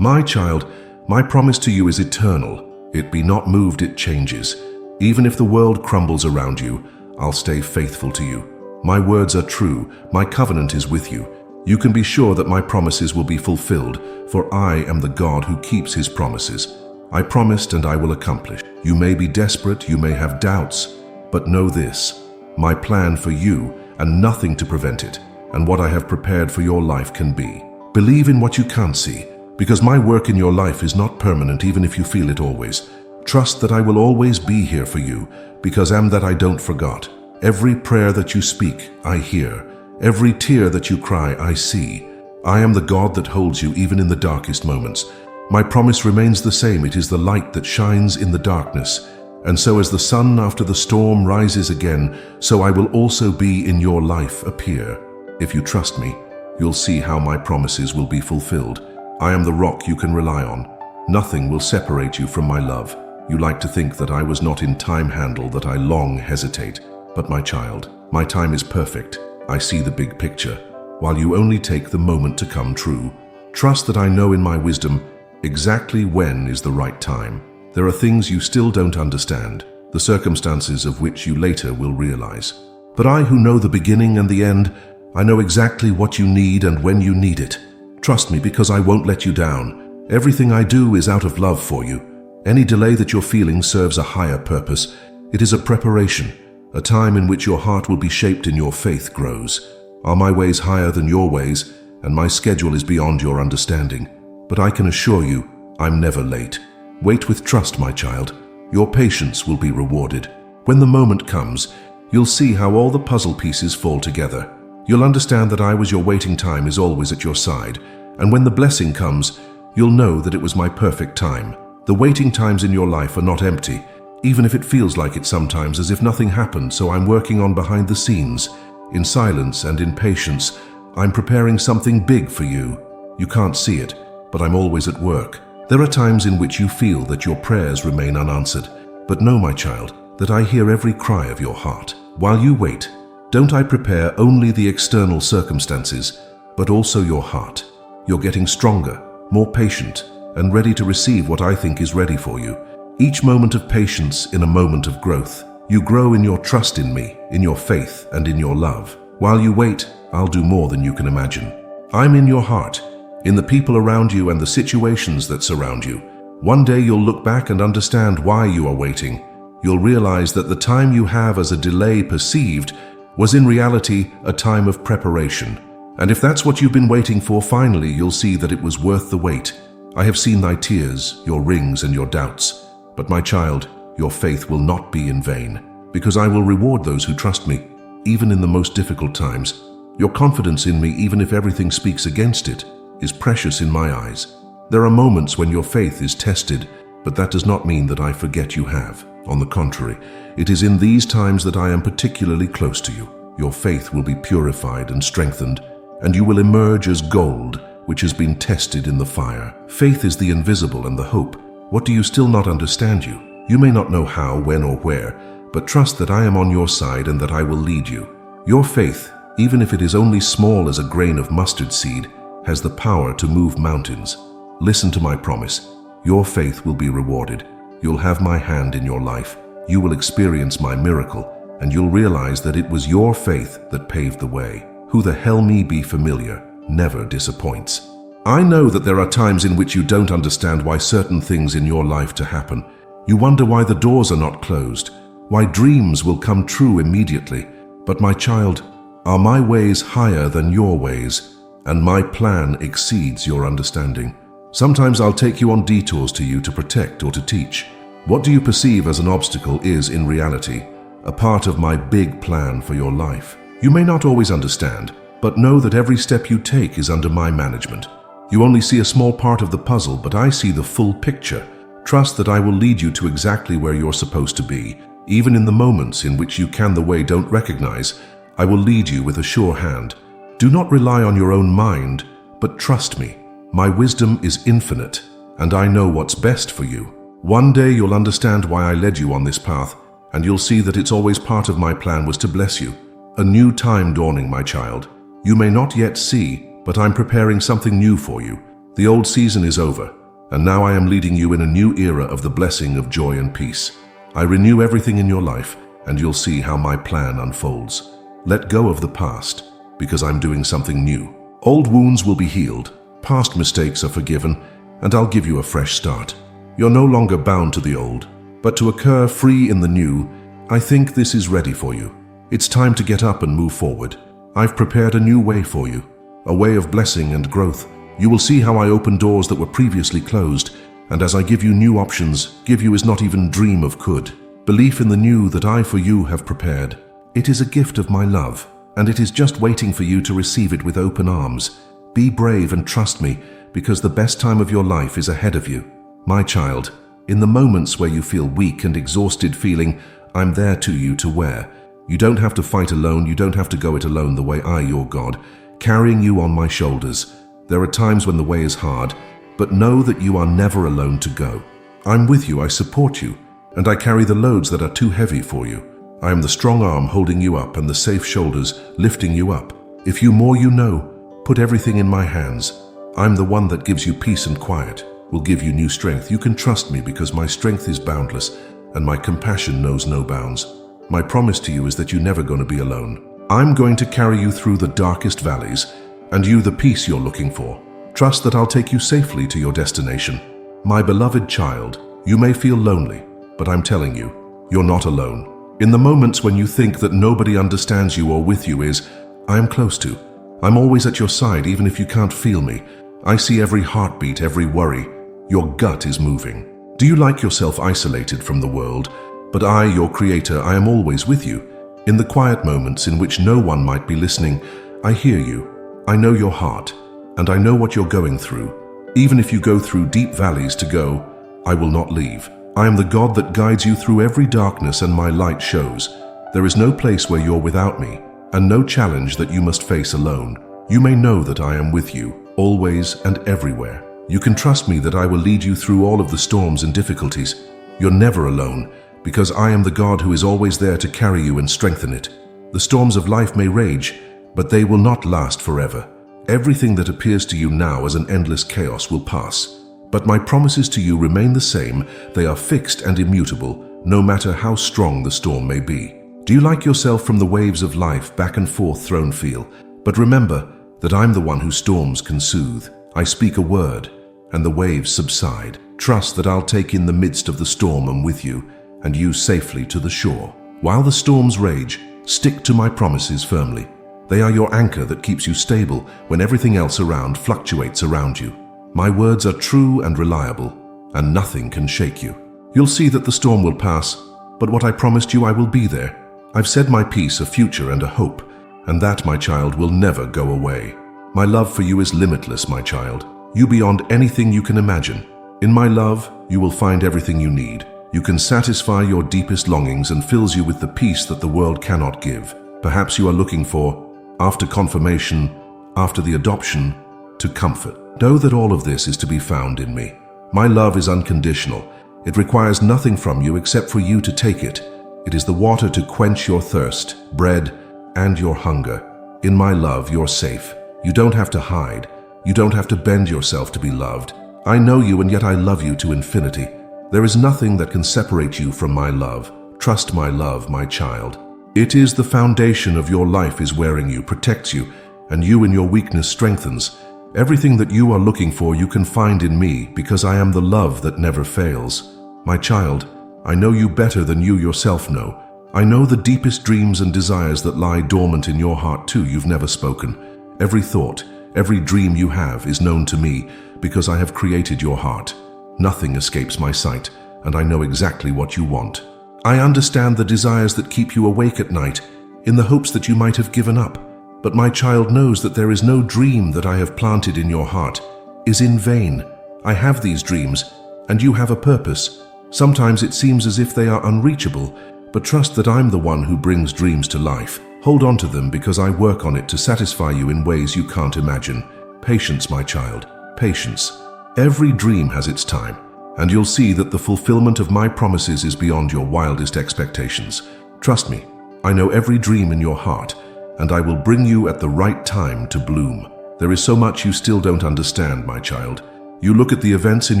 My child, my promise to you is eternal. It be not moved, it changes. Even if the world crumbles around you, I'll stay faithful to you. My words are true, my covenant is with you. You can be sure that my promises will be fulfilled, for I am the God who keeps his promises. I promised and I will accomplish. You may be desperate, you may have doubts, but know this, my plan for you and nothing to prevent it, and what I have prepared for your life can be. Believe in what you can't see, because my work in your life is not permanent even if you feel it always. Trust that I will always be here for you, because am that I don't forgot. Every prayer that you speak, I hear. Every tear that you cry, I see. I am the God that holds you even in the darkest moments. My promise remains the same. It is the light that shines in the darkness. And so as the sun after the storm rises again, so I will also be in your life appear. If you trust me, you'll see how my promises will be fulfilled. I am the rock you can rely on. Nothing will separate you from my love. You like to think that I was not in time handle, that I long hesitate. But my child, my time is perfect. I see the big picture, while you only take the moment to come true. Trust that I know in my wisdom exactly when is the right time. There are things you still don't understand, the circumstances of which you later will realize. But I who know the beginning and the end, I know exactly what you need and when you need it. Trust me, because I won't let you down. Everything I do is out of love for you. Any delay that you're feeling serves a higher purpose. It is a preparation. A time in which your heart will be shaped and your faith grows. Are my ways higher than your ways, and my schedule is beyond your understanding? But I can assure you, I'm never late. Wait with trust, my child. Your patience will be rewarded. When the moment comes, you'll see how all the puzzle pieces fall together. You'll understand that I was your waiting time is always at your side, and when the blessing comes, you'll know that it was my perfect time. The waiting times in your life are not empty, even if it feels like it sometimes, as if nothing happened, so I'm working on behind the scenes. In silence and in patience, I'm preparing something big for you. You can't see it, but I'm always at work. There are times in which you feel that your prayers remain unanswered, but know, my child, that I hear every cry of your heart. While you wait, don't I prepare only the external circumstances, but also your heart? You're getting stronger, more patient, and ready to receive what I think is ready for you. Each moment of patience in a moment of growth. You grow in your trust in me, in your faith, and in your love. While you wait, I'll do more than you can imagine. I'm in your heart, in the people around you and the situations that surround you. One day you'll look back and understand why you are waiting. You'll realize that the time you have as a delay perceived was in reality a time of preparation. And if that's what you've been waiting for, finally you'll see that it was worth the wait. I have seen thy tears, your rings, and your doubts. But my child, your faith will not be in vain, because I will reward those who trust me, even in the most difficult times. Your confidence in me, even if everything speaks against it, is precious in my eyes. There are moments when your faith is tested, but that does not mean that I forget you have. On the contrary, it is in these times that I am particularly close to you. Your faith will be purified and strengthened, and you will emerge as gold, which has been tested in the fire. Faith is the invisible and the hope. What do you still not understand you? You may not know how, when, or where, but trust that I am on your side and that I will lead you. Your faith, even if it is only small as a grain of mustard seed, has the power to move mountains. Listen to my promise. Your faith will be rewarded. You'll have my hand in your life. You will experience my miracle, and you'll realize that it was your faith that paved the way. Who the hell me be familiar never disappoints. I know that there are times in which you don't understand why certain things in your life to happen. You wonder why the doors are not closed, why dreams will come true immediately. But my child, are my ways higher than your ways, and my plan exceeds your understanding. Sometimes I'll take you on detours to you to protect or to teach. What do you perceive as an obstacle is, in reality, a part of my big plan for your life. You may not always understand, but know that every step you take is under my management. You only see a small part of the puzzle, but I see the full picture. Trust that I will lead you to exactly where you're supposed to be. Even in the moments in which you can the way don't recognize, I will lead you with a sure hand. Do not rely on your own mind, but trust me. My wisdom is infinite, and I know what's best for you. One day you'll understand why I led you on this path, and you'll see that it's always part of my plan was to bless you. A new time dawning, my child. You may not yet see, but I'm preparing something new for you. The old season is over, and now I am leading you in a new era of the blessing of joy and peace. I renew everything in your life, and you'll see how my plan unfolds. Let go of the past, because I'm doing something new. Old wounds will be healed, past mistakes are forgiven, and I'll give you a fresh start. You're no longer bound to the old, but to occur free in the new. I think this is ready for you. It's time to get up and move forward. I've prepared a new way for you, a way of blessing and growth. You will see how I open doors that were previously closed, and as I give you new options, give you is not even dream of could. Belief in the new that I for you have prepared. It is a gift of my love, and it is just waiting for you to receive it with open arms. Be brave and trust me, because the best time of your life is ahead of you. My child, in the moments where you feel weak and exhausted feeling, I'm there to you to wear. You don't have to fight alone, you don't have to go it alone the way I, your God, carrying you on my shoulders. There are times when the way is hard, but know that you are never alone to go. I'm with you, I support you, and I carry the loads that are too heavy for you. I am the strong arm holding you up and the safe shoulders lifting you up. If you more you know, put everything in my hands. I'm the one that gives you peace and quiet, will give you new strength. You can trust me because my strength is boundless and my compassion knows no bounds. My promise to you is that you're never going to be alone. I'm going to carry you through the darkest valleys, and you the peace you're looking for. Trust that I'll take you safely to your destination. My beloved child, you may feel lonely, but I'm telling you, you're not alone. In the moments when you think that nobody understands you or with you is, I am close to. I'm always at your side even if you can't feel me. I see every heartbeat, every worry. Your gut is moving. Do you like yourself isolated from the world? But I, your creator, I am always with you. In the quiet moments in which no one might be listening, I hear you. I know your heart, and I know what you're going through. Even if you go through deep valleys to go, I will not leave. I am the God that guides you through every darkness, and my light shows. There is no place where you're without me, and no challenge that you must face alone. You may know that I am with you, always and everywhere. You can trust me that I will lead you through all of the storms and difficulties. You're never alone, because I am the God who is always there to carry you and strengthen it. The storms of life may rage, but they will not last forever. Everything that appears to you now as an endless chaos will pass. But my promises to you remain the same. They are fixed and immutable, no matter how strong the storm may be. Do you like yourself from the waves of life back and forth thrown feel? But remember that I'm the one who storms can soothe. I speak a word, and the waves subside. Trust that I'll take in the midst of the storm and with you, and you safely to the shore. While the storms rage, stick to my promises firmly. They are your anchor that keeps you stable when everything else around fluctuates around you. My words are true and reliable, and nothing can shake you. You'll see that the storm will pass, but what I promised you, I will be there. I've said my peace, a future and a hope, and that, my child, will never go away. My love for you is limitless, my child. You beyond anything you can imagine. In my love, you will find everything you need. You can satisfy your deepest longings and fills you with the peace that the world cannot give. Perhaps you are looking for, after confirmation, after the adoption, to comfort. Know that all of this is to be found in me. My love is unconditional. It requires nothing from you except for you to take it. It is the water to quench your thirst, bread, and your hunger. In my love, you're safe. You don't have to hide. You don't have to bend yourself to be loved. I know you, and yet I love you to infinity. There is nothing that can separate you from my love. Trust my love, my child. It is the foundation of your life is wearing you, protects you, and you in your weakness strengthens. Everything that you are looking for you can find in me, because I am the love that never fails. My child, I know you better than you yourself know. I know the deepest dreams and desires that lie dormant in your heart too. You've never spoken. Every thought, every dream you have is known to me, because I have created your heart. Nothing escapes my sight, and I know exactly what you want. I understand the desires that keep you awake at night, in the hopes that you might have given up. But my child knows that there is no dream that I have planted in your heart is in vain. I have these dreams, and you have a purpose. Sometimes it seems as if they are unreachable, but trust that I'm the one who brings dreams to life. Hold on to them, because I work on it to satisfy you in ways you can't imagine. Patience, my child, patience. Every dream has its time, and you'll see that the fulfillment of my promises is beyond your wildest expectations. Trust me, I know every dream in your heart, and I will bring you at the right time to bloom. There is so much you still don't understand, my child. You look at the events in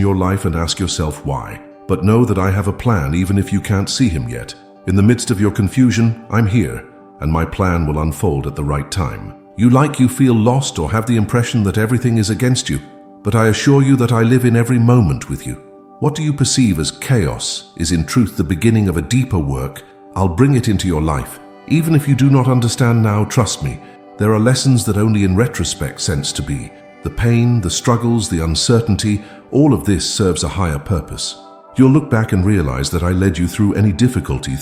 your life and ask yourself why. But know that I have a plan even if you can't see him yet. In the midst of your confusion, I'm here, and my plan will unfold at the right time. You feel lost or have the impression that everything is against you, but I assure you that I live in every moment with you. What do you perceive as chaos is in truth the beginning of a deeper work. I'll bring it into your life. Even if you do not understand now, trust me, there are lessons that only in retrospect sense to be. The pain, the struggles, the uncertainty, all of this serves a higher purpose. You'll look back and realize that I led you through any difficulty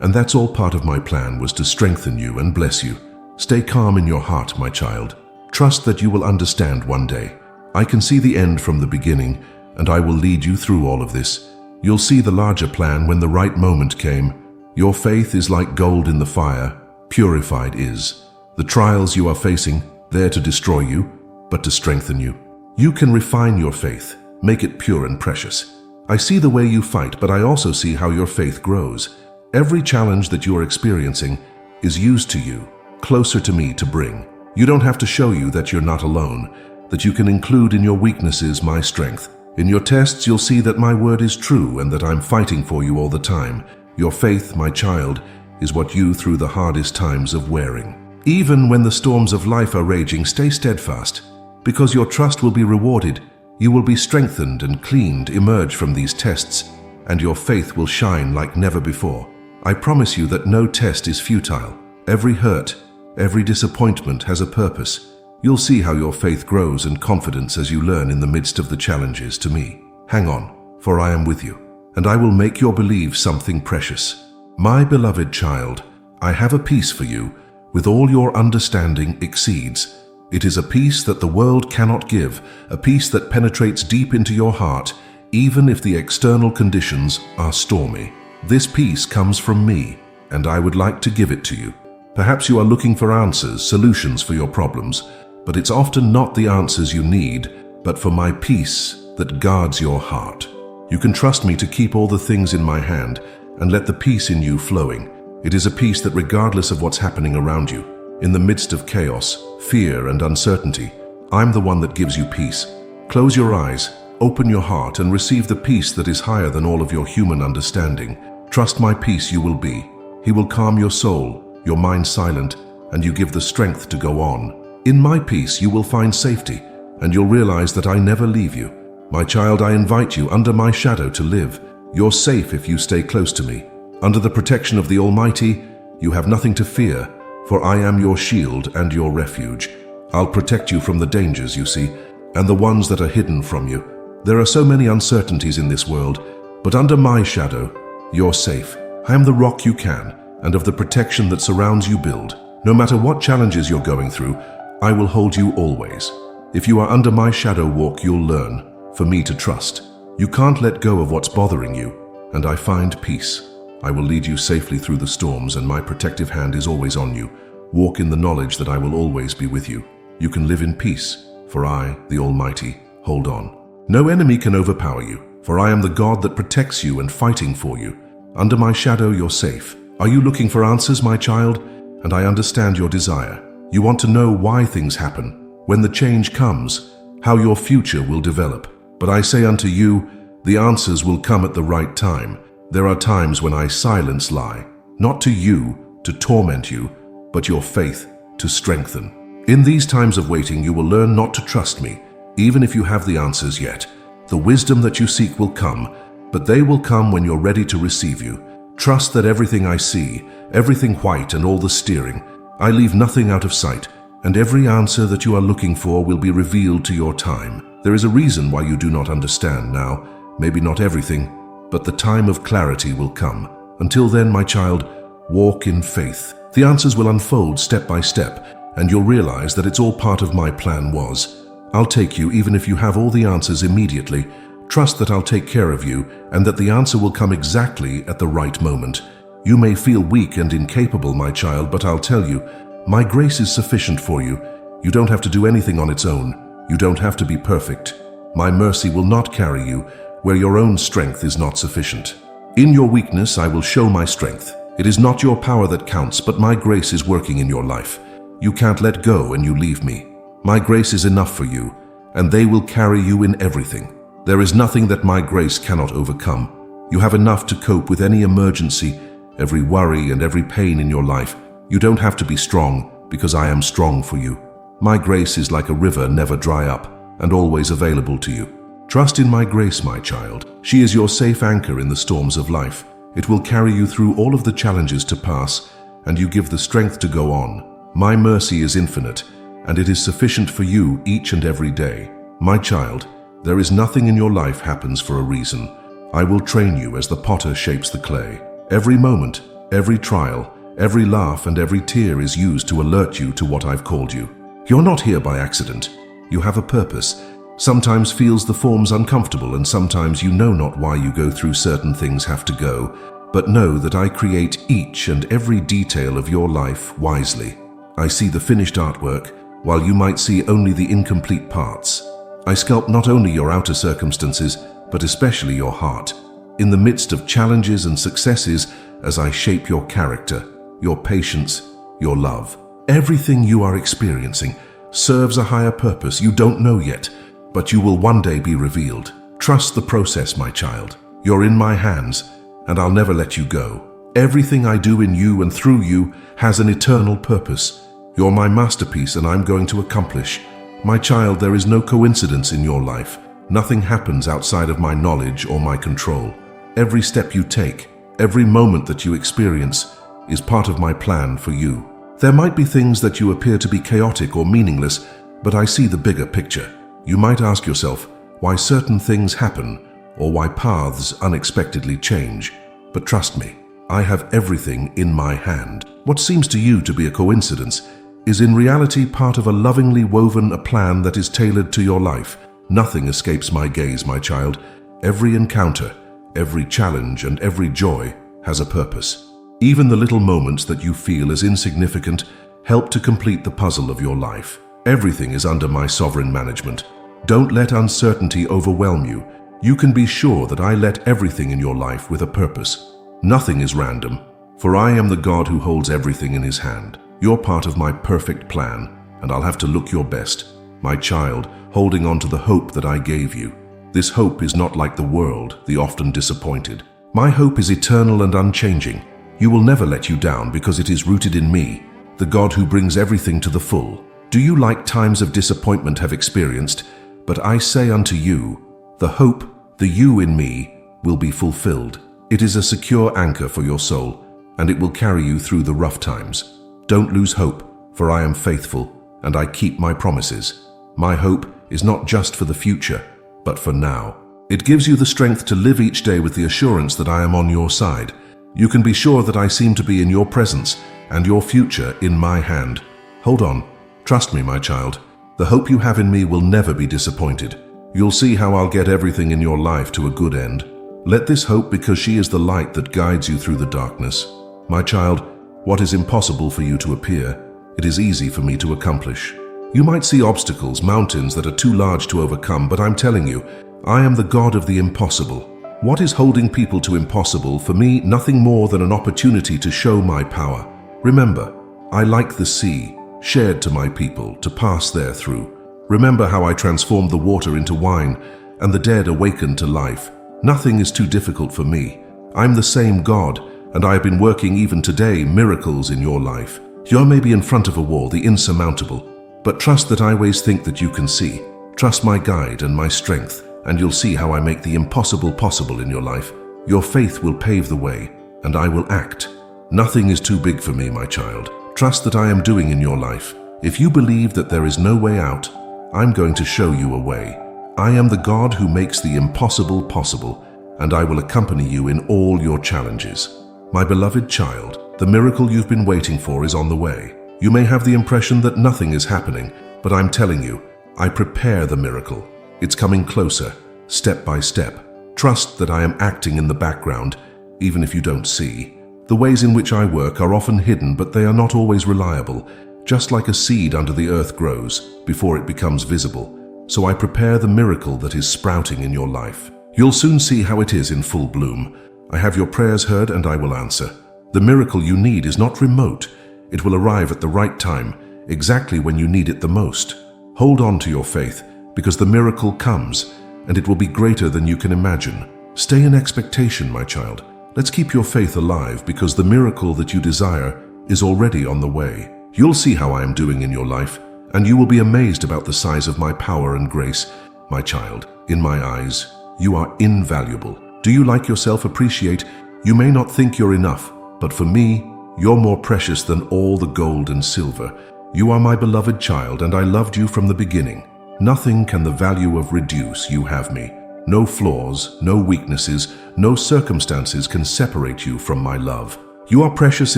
and that's all part of my plan was to strengthen you and bless you. Stay calm in your heart, my child. Trust that you will understand one day. I can see the end from the beginning, and I will lead you through all of this. You'll see the larger plan when the right moment came. Your faith is like gold in the fire, purified is. The trials you are facing, there to destroy you, but to strengthen you. You can refine your faith, make it pure and precious. I see the way you fight, but I also see how your faith grows. Every challenge that you are experiencing is used to you, closer to me to bring. You don't have to show you that you're not alone, that you can include in your weaknesses my strength. In your tests, you'll see that my word is true and that I'm fighting for you all the time. Your faith, my child, is what you through the hardest times of wearing. Even when the storms of life are raging, stay steadfast, because your trust will be rewarded. You will be strengthened and cleaned, emerge from these tests, and your faith will shine like never before. I promise you that no test is futile. Every hurt, every disappointment has a purpose. You'll see how your faith grows and confidence as you learn in the midst of the challenges to me. Hang on, for I am with you, and I will make your believe something precious. My beloved child, I have a peace for you, with all your understanding exceeds. It is a peace that the world cannot give, a peace that penetrates deep into your heart, even if the external conditions are stormy. This peace comes from me, and I would like to give it to you. Perhaps you are looking for answers, solutions for your problems, but it's often not the answers you need, but for my peace that guards your heart. You can trust me to keep all the things in my hand and let the peace in you flowing. It is a peace that regardless of what's happening around you, in the midst of chaos, fear, and uncertainty, I'm the one that gives you peace. Close your eyes, open your heart, and receive the peace that is higher than all of your human understanding. Trust my peace you will be. He will calm your soul, your mind silent, and you give the strength to go on. In my peace you will find safety, and you'll realize that I never leave you. My child, I invite you under my shadow to live. You're safe if you stay close to me. Under the protection of the Almighty, you have nothing to fear, for I am your shield and your refuge. I'll protect you from the dangers you see, and the ones that are hidden from you. There are so many uncertainties in this world, but under my shadow, you're safe. I am the rock you can, and of the protection that surrounds you build. No matter what challenges you're going through, I will hold you always. If you are under my shadow walk, you'll learn, for me to trust. You can't let go of what's bothering you, and I find peace. I will lead you safely through the storms, and my protective hand is always on you. Walk in the knowledge that I will always be with you. You can live in peace, for I, the Almighty, hold on. No enemy can overpower you, for I am the God that protects you and fighting for you. Under my shadow, you're safe. Are you looking for answers, my child? And I understand your desire. You want to know why things happen, when the change comes, how your future will develop. But I say unto you, the answers will come at the right time. There are times when I silence lie, not to you, to torment you, but your faith to strengthen. In these times of waiting, you will learn not to trust me, even if you have the answers yet. The wisdom that you seek will come, but they will come when you're ready to receive you. Trust that everything I see, everything white and all the steering, I leave nothing out of sight, and every answer that you are looking for will be revealed to your time. There is a reason why you do not understand now, maybe not everything, but the time of clarity will come. Until then, my child, walk in faith. The answers will unfold step by step, and you'll realize that it's all part of my plan was. I'll take you even if you have all the answers immediately. Trust that I'll take care of you, and that the answer will come exactly at the right moment. You may feel weak and incapable, my child, but I'll tell you, my grace is sufficient for you. You don't have to do anything on its own. You don't have to be perfect. My mercy will not carry you where your own strength is not sufficient. In your weakness, I will show my strength. It is not your power that counts, but my grace is working in your life. You can't let go and you leave me. My grace is enough for you, and they will carry you in everything. There is nothing that my grace cannot overcome. You have enough to cope with any emergency, every worry and every pain in your life. You don't have to be strong, because I am strong for you. My grace is like a river, never dry up, and always available to you. Trust in my grace, my child. She is your safe anchor in the storms of life. It will carry you through all of the challenges to pass, and you give the strength to go on. My mercy is infinite, and it is sufficient for you each and every day. My child, there is nothing in your life happens for a reason. I will train you as the potter shapes the clay. Every moment, every trial, every laugh and every tear is used to alert you to what I've called you. You're not here by accident. You have a purpose. Sometimes feels the forms uncomfortable, and sometimes you know not why you go through certain things have to go. But know that I create each and every detail of your life wisely. I see the finished artwork, while you might see only the incomplete parts. I sculpt not only your outer circumstances, but especially your heart. In the midst of challenges and successes, as I shape your character, your patience, your love. Everything you are experiencing serves a higher purpose you don't know yet, but you will one day be revealed. Trust the process, my child. You're in my hands, and I'll never let you go. Everything I do in you and through you has an eternal purpose. You're my masterpiece, and I'm going to accomplish. My child, there is no coincidence in your life. Nothing happens outside of my knowledge or my control. Every step you take, every moment that you experience, is part of my plan for you. There might be things that you appear to be chaotic or meaningless, but I see the bigger picture. You might ask yourself why certain things happen, or why paths unexpectedly change. But trust me, I have everything in my hand. What seems to you to be a coincidence is in reality part of a lovingly woven plan that is tailored to your life. Nothing escapes my gaze, my child. Every encounter, every challenge, and every joy has a purpose. Even the little moments that you feel as insignificant help to complete the puzzle of your life. Everything is under my sovereign management. Don't let uncertainty overwhelm you. You can be sure that I let everything in your life with a purpose. Nothing is random, for I am the God who holds everything in his hand. You're part of my perfect plan, and I'll have to look your best. My child, holding on to the hope that I gave you. This hope is not like the world, the often disappointed. My hope is eternal and unchanging. You will never let you down because it is rooted in me, the God who brings everything to the full. Do you like times of disappointment have experienced? But I say unto you, the hope, the you in me, will be fulfilled. It is a secure anchor for your soul, and it will carry you through the rough times. Don't lose hope, for I am faithful, and I keep my promises. My hope is not just for the future, but for now. It gives you the strength to live each day with the assurance that I am on your side. You can be sure that I seem to be in your presence, and your future in my hand. Hold on. Trust me, my child. The hope you have in me will never be disappointed. You'll see how I'll get everything in your life to a good end. Let this hope, because she is the light that guides you through the darkness. My child, what is impossible for you to appear, it is easy for me to accomplish. You might see obstacles, mountains that are too large to overcome, but I'm telling you, I am the God of the impossible. What is holding people to impossible? For me, nothing more than an opportunity to show my power. Remember, I like the sea, shared to my people, to pass there through. Remember how I transformed the water into wine, and the dead awakened to life. Nothing is too difficult for me. I'm the same God, and I have been working even today miracles in your life. You may be in front of a wall, the insurmountable, but trust that I always think that you can see. Trust my guide and my strength, and you'll see how I make the impossible possible in your life. Your faith will pave the way, and I will act. Nothing is too big for me, my child. Trust that I am doing in your life. If you believe that there is no way out, I'm going to show you a way. I am the God who makes the impossible possible, and I will accompany you in all your challenges. My beloved child, the miracle you've been waiting for is on the way. You may have the impression that nothing is happening, but I'm telling you, I prepare the miracle. It's coming closer, step by step. Trust that I am acting in the background, even if you don't see. The ways in which I work are often hidden, but they are not always reliable. Just like a seed under the earth grows before it becomes visible, so I prepare the miracle that is sprouting in your life. You'll soon see how it is in full bloom. I have your prayers heard, and I will answer. The miracle you need is not remote. It will arrive at the right time, exactly when you need it the most. Hold on to your faith, because the miracle comes, and it will be greater than you can imagine. Stay in expectation, my child. Let's keep your faith alive, because the miracle that you desire is already on the way. You'll see how I am doing in your life, and you will be amazed about the size of my power and grace. My child, in my eyes, you are invaluable. Do you like yourself? Appreciate? You may not think you're enough, but for me, you're more precious than all the gold and silver. You are my beloved child, and I loved you from the beginning. Nothing can the value of reduce. You have me. No flaws, no weaknesses, no circumstances can separate you from my love. You are precious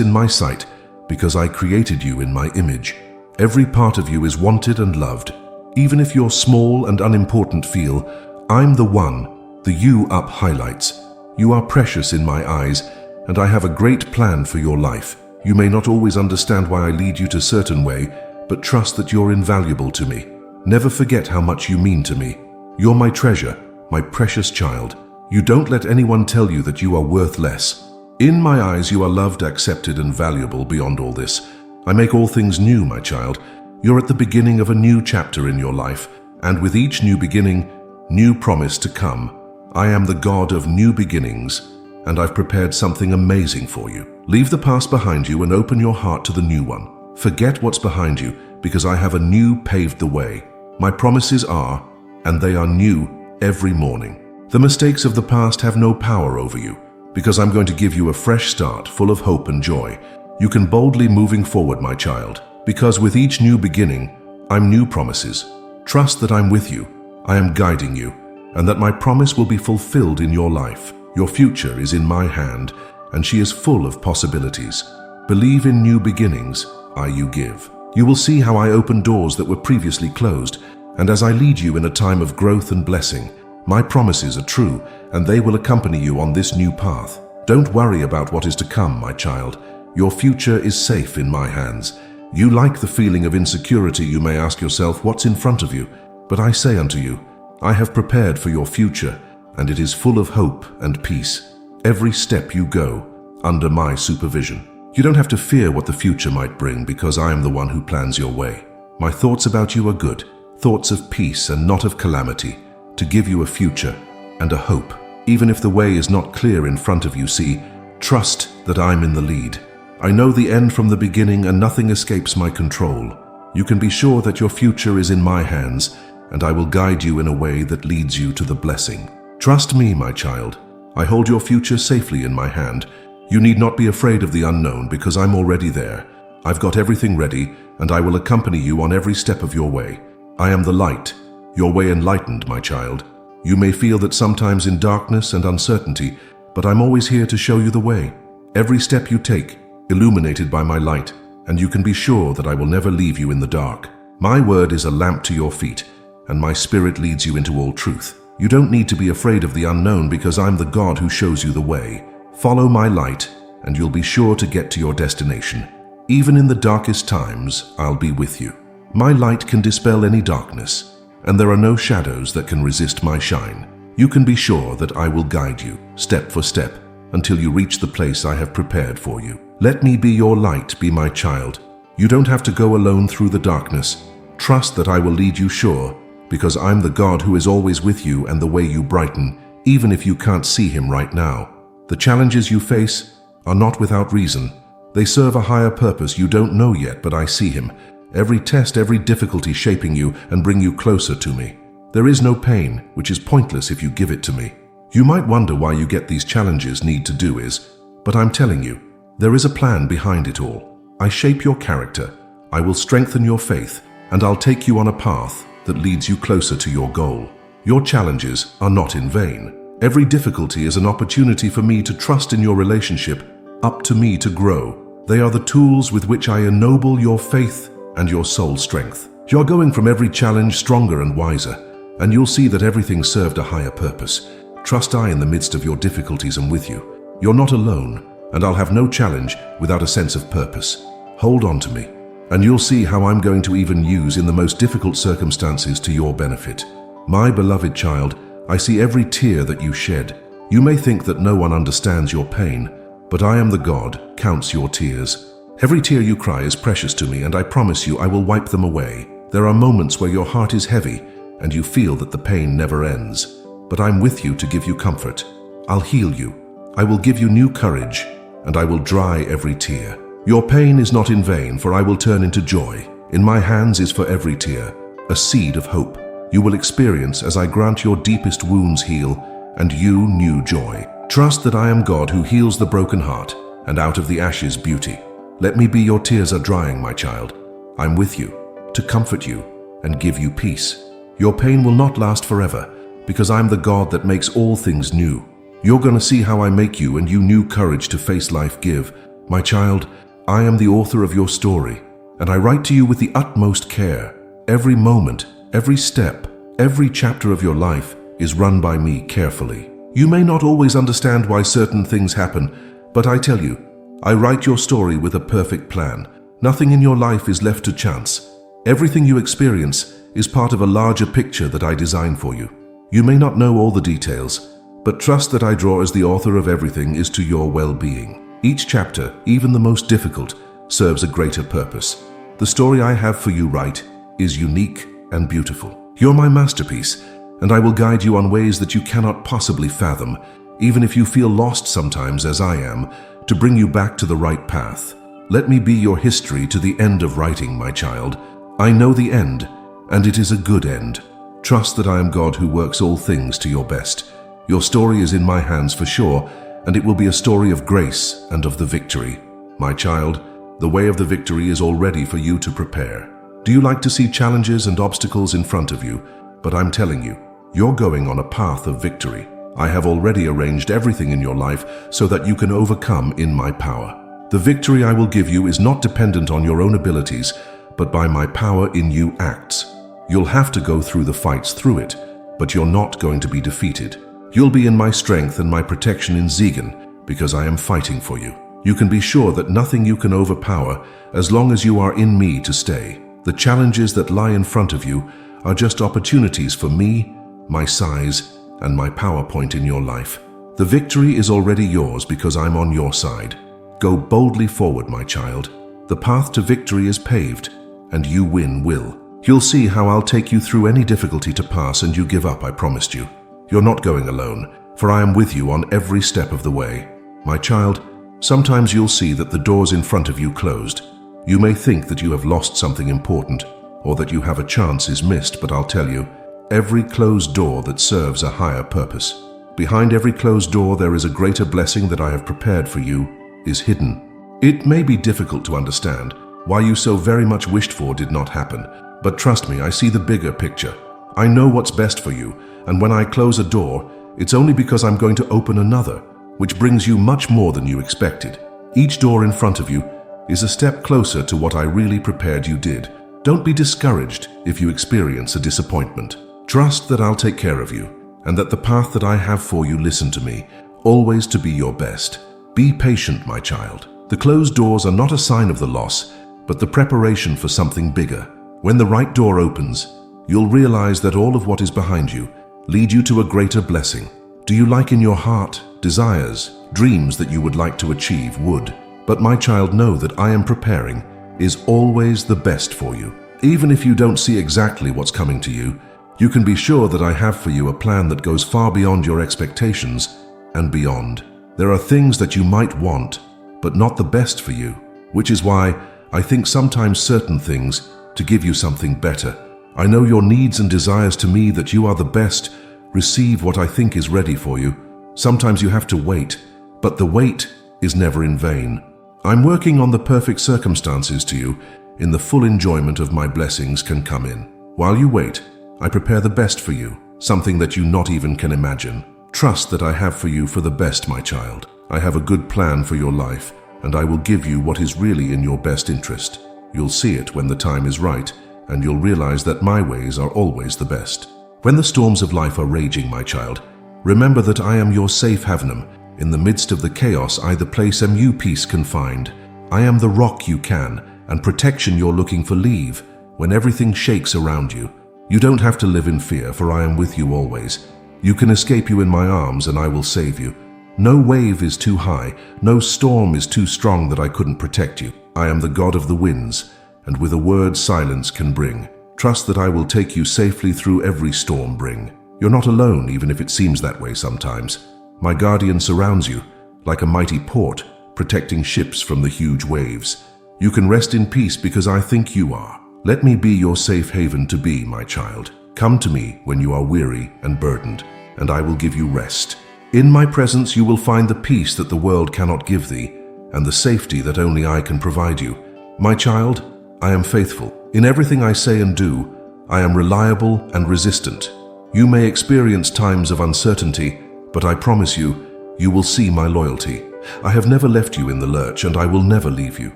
in my sight, because I created you in my image. Every part of you is wanted and loved. Even if you're small and unimportant, feel, I'm the one, the you up highlights. You are precious in my eyes, and I have a great plan for your life. You may not always understand why I lead you to a certain way, but trust that you're invaluable to me. Never forget how much you mean to me. You're my treasure, my precious child. You don't let anyone tell you that you are worth less. In my eyes, you are loved, accepted, and valuable beyond all this. I make all things new, my child. You're at the beginning of a new chapter in your life, and with each new beginning, new promise to come. I am the God of new beginnings, and I've prepared something amazing for you. Leave the past behind you and open your heart to the new one. Forget what's behind you, because I have a new paved the way. My promises are, and they are new every morning. The mistakes of the past have no power over you, because I'm going to give you a fresh start full of hope and joy. You can boldly moving forward, my child, because with each new beginning, I'm new promises. Trust that I'm with you, I am guiding you, and that my promise will be fulfilled in your life. Your future is in my hand, and she is full of possibilities. Believe in new beginnings, you give. You will see how I open doors that were previously closed, and as I lead you in a time of growth and blessing, my promises are true, and they will accompany you on this new path. Don't worry about what is to come, my child. Your future is safe in my hands. You like the feeling of insecurity. You may ask yourself, what's in front of you? But I say unto you, I have prepared for your future, and it is full of hope and peace. Every step you go, under my supervision. You don't have to fear what the future might bring, because I am the one who plans your way. My thoughts about you are good, thoughts of peace and not of calamity, to give you a future and a hope. Even if the way is not clear in front of you, see, trust that I'm in the lead. I know the end from the beginning, and nothing escapes my control. You can be sure that your future is in my hands, and I will guide you in a way that leads you to the blessing. Trust me, my child. I hold your future safely in my hand. You need not be afraid of the unknown, because I'm already there. I've got everything ready, and I will accompany you on every step of your way. I am the light, your way enlightened, my child. You may feel that sometimes in darkness and uncertainty, but I'm always here to show you the way. Every step you take, illuminated by my light, and you can be sure that I will never leave you in the dark. My word is a lamp to your feet, and my spirit leads you into all truth. You don't need to be afraid of the unknown, because I'm the God who shows you the way. Follow my light, and you'll be sure to get to your destination. Even in the darkest times, I'll be with you. My light can dispel any darkness, and there are no shadows that can resist my shine. You can be sure that I will guide you, step for step, until you reach the place I have prepared for you. Let me be your light, be my child. You don't have to go alone through the darkness. Trust that I will lead you sure, because I'm the God who is always with you, and the way you brighten, even if you can't see him right now. The challenges you face are not without reason. They serve a higher purpose you don't know yet, but I see him. Every test, every difficulty shaping you and bring you closer to me. There is no pain, which is pointless if you give it to me. You might wonder why you get these challenges need to do is, but I'm telling you, there is a plan behind it all. I shape your character, I will strengthen your faith, and I'll take you on a path that leads you closer to your goal. Your challenges are not in vain. Every difficulty is an opportunity for me to trust in your relationship, up to me to grow. They are the tools with which I ennoble your faith and your soul strength. You're going from every challenge stronger and wiser, and you'll see that everything served a higher purpose. Trust I in the midst of your difficulties am with you. You're not alone, and I'll have no challenge without a sense of purpose. Hold on to me, and you'll see how I'm going to even use in the most difficult circumstances to your benefit. My beloved child, I see every tear that you shed. You may think that no one understands your pain, but I am the God, counts your tears. Every tear you cry is precious to me, and I promise you I will wipe them away. There are moments where your heart is heavy, and you feel that the pain never ends. But I'm with you to give you comfort. I'll heal you. I will give you new courage, and I will dry every tear. Your pain is not in vain, for I will turn into joy. In my hands is for every tear a seed of hope. You will experience as I grant your deepest wounds heal, and you new joy. Trust that I am God who heals the broken heart, and out of the ashes beauty. Let me be your tears are drying, my child. I'm with you, to comfort you and give you peace. Your pain will not last forever, because I'm the God that makes all things new. You're gonna see how I make you and you new courage to face life give. My child, I am the author of your story, and I write to you with the utmost care. Every moment, every step, every chapter of your life is run by me carefully. You may not always understand why certain things happen, but I tell you, I write your story with a perfect plan. Nothing in your life is left to chance. Everything you experience is part of a larger picture that I designed for you. You may not know all the details, but trust that I draw as the author of everything is to your well-being. Each chapter, even the most difficult, serves a greater purpose. The story I have for you write is unique and beautiful. You're my masterpiece, and I will guide you on ways that you cannot possibly fathom, even if you feel lost sometimes as I am, to bring you back to the right path. Let me be your history to the end of writing, my child. I know the end, and it is a good end. Trust that I am God who works all things to your best. Your story is in my hands for sure, and it will be a story of grace and of the victory. My child, the way of the victory is all ready for you to prepare. Do you like to see challenges and obstacles in front of you? But I'm telling you, you're going on a path of victory. I have already arranged everything in your life so that you can overcome in my power. The victory I will give you is not dependent on your own abilities, but by my power in you acts. You'll have to go through the fights through it, but you're not going to be defeated. You'll be in my strength and my protection in Zegan, because I am fighting for you. You can be sure that nothing you can overpower as long as you are in me to stay. The challenges that lie in front of you are just opportunities for me, my size, and my power point in your life. The victory is already yours because I'm on your side. Go boldly forward, my child. The path to victory is paved, and you win will. You'll see how I'll take you through any difficulty to pass and you give up, I promised you. You're not going alone, for I am with you on every step of the way. My child, sometimes you'll see that the doors in front of you closed. You may think that you have lost something important, or that you have a chance is missed, but I'll tell you, every closed door that serves a higher purpose. Behind every closed door there is a greater blessing that I have prepared for you, is hidden. It may be difficult to understand why you so very much wished for did not happen, but trust me, I see the bigger picture. I know what's best for you, and when I close a door, it's only because I'm going to open another, which brings you much more than you expected. Each door in front of you is a step closer to what I really prepared you did. Don't be discouraged if you experience a disappointment. Trust that I'll take care of you, and that the path that I have for you, listen to me, always to be your best. Be patient, my child. The closed doors are not a sign of the loss, but the preparation for something bigger. When the right door opens, you'll realize that all of what is behind you lead you to a greater blessing. Do you like in your heart desires, dreams that you would like to achieve would? But my child, know that I am preparing is always the best for you. Even if you don't see exactly what's coming to you, you can be sure that I have for you a plan that goes far beyond your expectations and beyond. There are things that you might want, but not the best for you, which is why I think sometimes certain things to give you something better. I know your needs and desires to me that you are the best. Receive what I think is ready for you. Sometimes you have to wait, but the wait is never in vain. I'm working on the perfect circumstances to you. In the full enjoyment of my blessings can come in. While you wait, I prepare the best for you, something that you not even can imagine. Trust that I have for you for the best, my child. I have a good plan for your life, and I will give you what is really in your best interest. You'll see it when the time is right, and you'll realize that my ways are always the best. When the storms of life are raging, my child, remember that I am your safe haven. In the midst of the chaos, I the place am you peace can find. I am the rock you can, and protection you're looking for leave. When everything shakes around you, you don't have to live in fear, for I am with you always. You can escape you in my arms, and I will save you. No wave is too high, no storm is too strong that I couldn't protect you. I am the God of the winds, and with a word silence can bring. Trust that I will take you safely through every storm bring. You're not alone, even if it seems that way sometimes. My guardian surrounds you, like a mighty port, protecting ships from the huge waves. You can rest in peace because I think you are. Let me be your safe haven to be, my child. Come to me when you are weary and burdened, and I will give you rest. In my presence you will find the peace that the world cannot give thee, and the safety that only I can provide you. My child, I am faithful. In everything I say and do, I am reliable and resistant. You may experience times of uncertainty, but I promise you, you will see my loyalty. I have never left you in the lurch, and I will never leave you.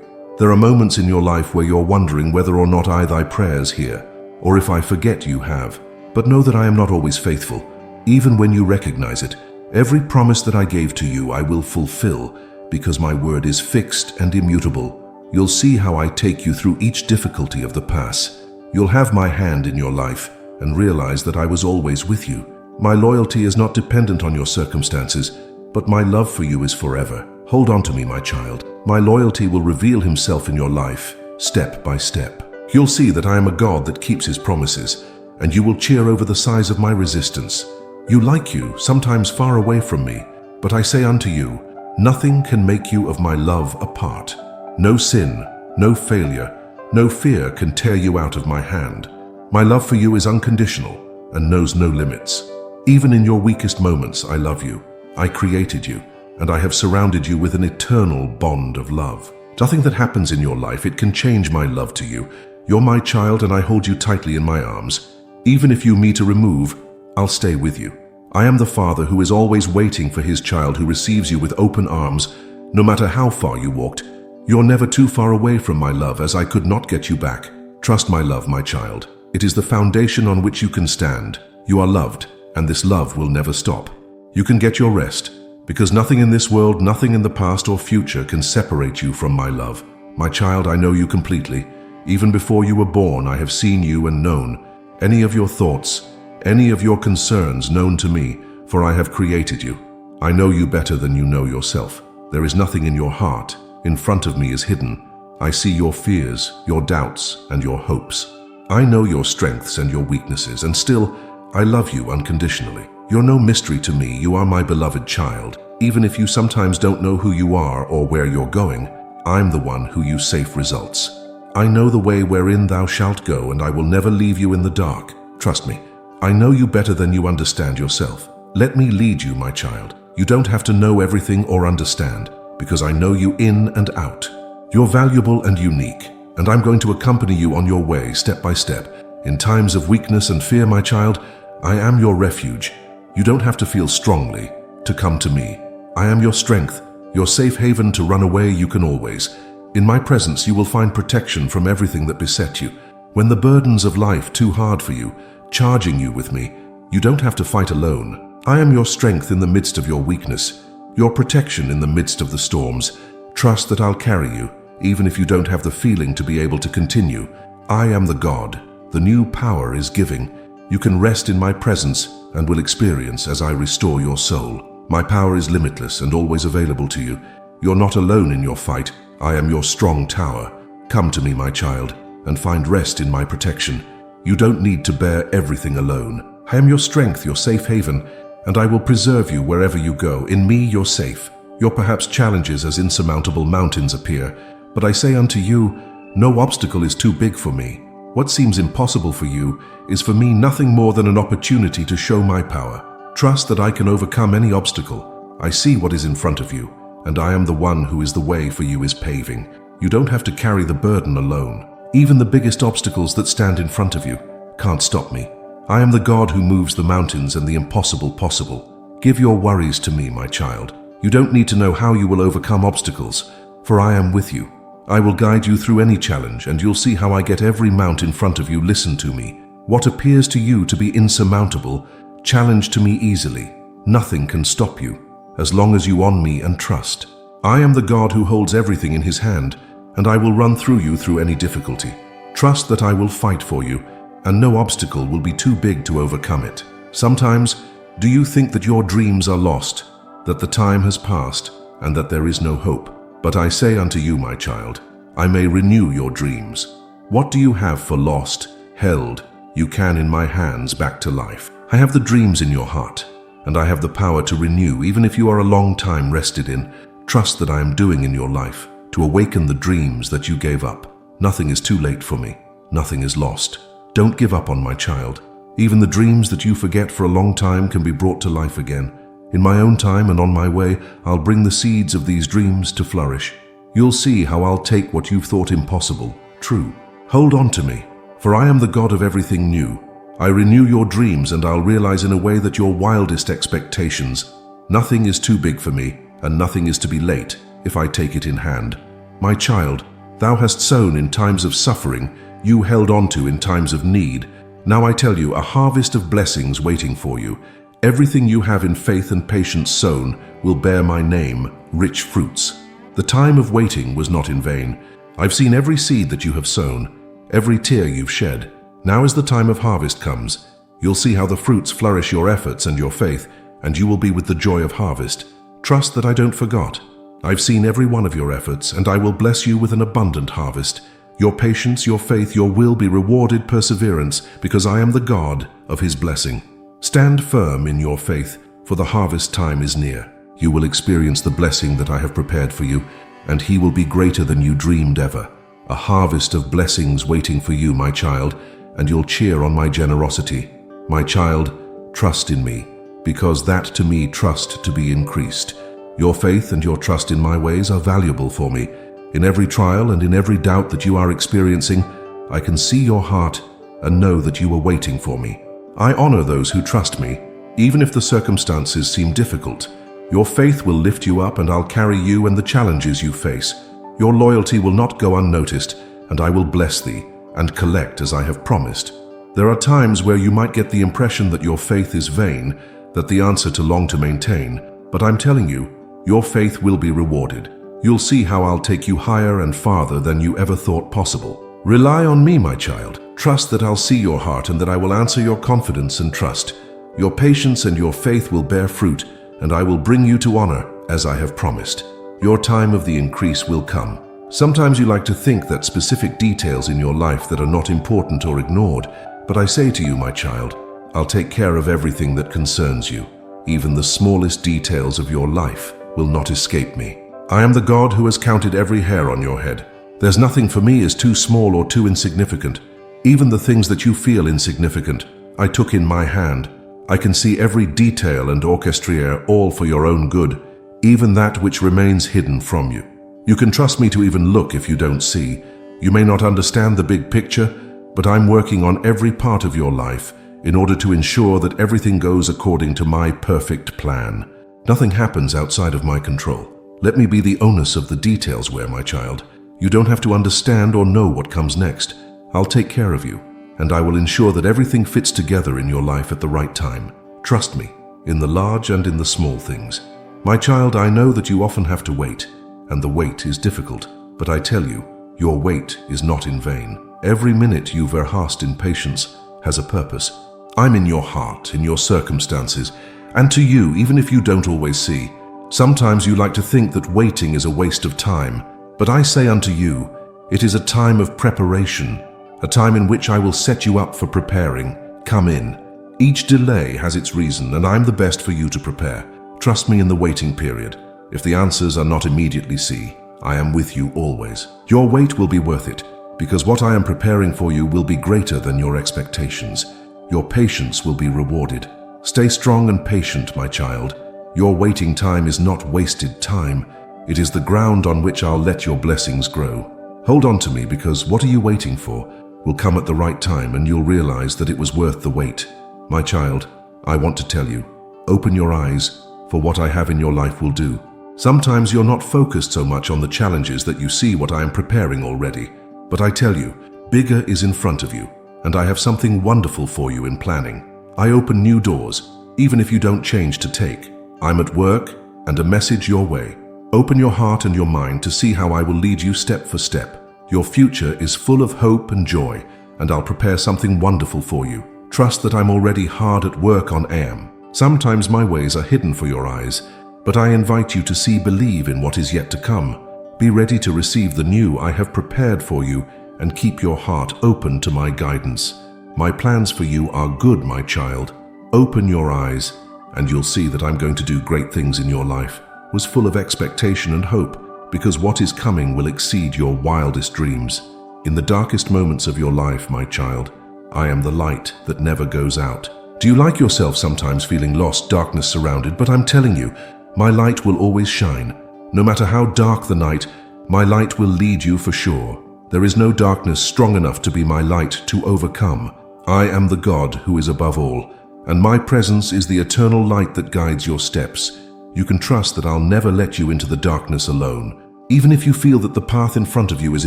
There are moments in your life where you're wondering whether or not I thy prayers hear, or if I forget you have. But know that I am not always faithful. Even when you recognize it, every promise that I gave to you I will fulfill, because my word is fixed and immutable. You'll see how I take you through each difficulty of the pass. You'll have my hand in your life and realize that I was always with you. My loyalty is not dependent on your circumstances, but my love for you is forever. Hold on to me, my child. My loyalty will reveal himself in your life, step by step. You'll see that I am a God that keeps his promises, and you will cheer over the size of my resistance. You like you, sometimes far away from me, but I say unto you, nothing can make you of my love apart. No sin, no failure, no fear can tear you out of my hand. My love for you is unconditional and knows no limits. Even in your weakest moments, I love you. I created you, and I have surrounded you with an eternal bond of love. Nothing that happens in your life, it can change my love to you. You're my child, and I hold you tightly in my arms. Even if you me to remove, I'll stay with you. I am the father who is always waiting for his child, who receives you with open arms. No matter how far you walked, you're never too far away from my love, as I could not get you back. Trust my love, my child. It is the foundation on which you can stand. You are loved, and this love will never stop. You can get your rest, because nothing in this world, nothing in the past or future can separate you from my love. My child, I know you completely. Even before you were born, I have seen you and known any of your thoughts, any of your concerns known to me, for I have created you. I know you better than you know yourself. There is nothing in your heart. In front of me is hidden. I see your fears, your doubts, and your hopes. I know your strengths and your weaknesses, and still, I love you unconditionally. You're no mystery to me. You are my beloved child. Even if you sometimes don't know who you are or where you're going, I'm the one who you safe results. I know the way wherein thou shalt go, and I will never leave you in the dark. Trust me, I know you better than you understand yourself. Let me lead you, my child. You don't have to know everything or understand, because I know you in and out. You're valuable and unique, and I'm going to accompany you on your way step by step. In times of weakness and fear, my child, I am your refuge. You don't have to feel strongly to come to me. I am your strength, your safe haven to run away you can always. In my presence you will find protection from everything that beset you. When the burdens of life too hard for you, charging you with me, you don't have to fight alone. I am your strength in the midst of your weakness, your protection in the midst of the storms. Trust that I'll carry you, even if you don't have the feeling to be able to continue. I am the God. The new power is giving. You can rest in my presence and will experience as I restore your soul. My power is limitless and always available to you. You're not alone in your fight. I am your strong tower. Come to me, my child, and find rest in my protection. You don't need to bear everything alone. I am your strength, your safe haven, and I will preserve you wherever you go. In me you're safe. Your perhaps challenges as insurmountable mountains appear, but I say unto you, no obstacle is too big for me. What seems impossible for you is for me nothing more than an opportunity to show my power. Trust that I can overcome any obstacle. I see what is in front of you, and I am the one who is the way for you is paving. You don't have to carry the burden alone. Even the biggest obstacles that stand in front of you can't stop me. I am the God who moves the mountains and the impossible possible. Give your worries to me, my child. You don't need to know how you will overcome obstacles, for I am with you. I will guide you through any challenge, and you'll see how I get every mount in front of you. Listen to me. What appears to you to be insurmountable, challenge to me easily. Nothing can stop you, as long as you on me and trust. I am the God who holds everything in his hand, and I will run through you through any difficulty. Trust that I will fight for you, and no obstacle will be too big to overcome it. Sometimes, do you think that your dreams are lost, that the time has passed, and that there is no hope? But I say unto you, my child, I may renew your dreams. What do you have for lost, held, you can in my hands back to life. I have the dreams in your heart, and I have the power to renew even if you are a long time rested in. Trust that I am doing in your life to awaken the dreams that you gave up. Nothing is too late for me. Nothing is lost. Don't give up on my child. Even the dreams that you forget for a long time can be brought to life again. In my own time and on my way, I'll bring the seeds of these dreams to flourish. You'll see how I'll take what you've thought impossible, true. Hold on to me, for I am the God of everything new. I renew your dreams and I'll realize in a way that your wildest expectations. Nothing is too big for me, and nothing is to be late if I take it in hand. My child, thou hast sown in times of suffering, you held on to in times of need. Now I tell you, a harvest of blessings waiting for you. Everything you have in faith and patience sown will bear my name, rich fruits. The time of waiting was not in vain. I've seen every seed that you have sown, every tear you've shed. Now as the time of harvest comes, you'll see how the fruits flourish your efforts and your faith, and you will be with the joy of harvest. Trust that I don't forget. I've seen every one of your efforts, and I will bless you with an abundant harvest. Your patience, your faith, your will be rewarded perseverance, because I am the God of his blessing. Stand firm in your faith, for the harvest time is near. You will experience the blessing that I have prepared for you, and he will be greater than you dreamed ever. A harvest of blessings waiting for you, my child, and you'll cheer on my generosity. My child, trust in me, because that to me trust to be increased. Your faith and your trust in my ways are valuable for me. In every trial and in every doubt that you are experiencing, I can see your heart and know that you are waiting for me. I honor those who trust me, even if the circumstances seem difficult. Your faith will lift you up, and I'll carry you and the challenges you face. Your loyalty will not go unnoticed, and I will bless thee and collect as I have promised. There are times where you might get the impression that your faith is vain, that the answer too long to maintain, but I'm telling you, your faith will be rewarded. You'll see how I'll take you higher and farther than you ever thought possible. Rely on me, my child. Trust that I'll see your heart and that I will answer your confidence and trust. Your patience and your faith will bear fruit, and I will bring you to honor as I have promised. Your time of the increase will come. Sometimes you like to think that specific details in your life that are not important or ignored, but I say to you, my child, I'll take care of everything that concerns you. Even the smallest details of your life will not escape me. I am the God who has counted every hair on your head. There's nothing for me is too small or too insignificant. Even the things that you feel insignificant, I took in my hand. I can see every detail and orchestrate all for your own good, even that which remains hidden from you. You can trust me to even look if you don't see. You may not understand the big picture, but I'm working on every part of your life in order to ensure that everything goes according to my perfect plan. Nothing happens outside of my control. Let me be the onus of the details where, my child. You don't have to understand or know what comes next. I'll take care of you, and I will ensure that everything fits together in your life at the right time. Trust me, in the large and in the small things. My child, I know that you often have to wait, and the wait is difficult, but I tell you, your wait is not in vain. Every minute you've rehearsed in patience has a purpose. I'm in your heart, in your circumstances, and to you, even if you don't always see. Sometimes you like to think that waiting is a waste of time, but I say unto you, it is a time of preparation, a time in which I will set you up for preparing. Come in. Each delay has its reason, and I'm the best for you to prepare. Trust me in the waiting period. If the answers are not immediately see, I am with you always. Your wait will be worth it, because what I am preparing for you will be greater than your expectations. Your patience will be rewarded. Stay strong and patient, my child. Your waiting time is not wasted time. It is the ground on which I'll let your blessings grow. Hold on to me, because what are you waiting for will come at the right time, and you'll realize that it was worth the wait. My child, I want to tell you, open your eyes, for what I have in your life will do. Sometimes you're not focused so much on the challenges that you see what I am preparing already. But I tell you, bigger is in front of you, and I have something wonderful for you in planning. I open new doors, even if you don't change to take. I'm at work, and a message your way. Open your heart and your mind to see how I will lead you step for step. Your future is full of hope and joy, and I'll prepare something wonderful for you. Trust that I'm already hard at work on AM. Sometimes my ways are hidden for your eyes, but I invite you to believe in what is yet to come. Be ready to receive the new I have prepared for you, and keep your heart open to my guidance. My plans for you are good, my child. Open your eyes, and you'll see that I'm going to do great things in your life. Was full of expectation and hope, because what is coming will exceed your wildest dreams. In the darkest moments of your life, my child, I am the light that never goes out. Do you like yourself sometimes feeling lost, darkness surrounded? But I'm telling you, my light will always shine. No matter how dark the night, my light will lead you for sure. There is no darkness strong enough to be my light to overcome. I am the God who is above all, and my presence is the eternal light that guides your steps. You can trust that I'll never let you into the darkness alone. Even if you feel that the path in front of you is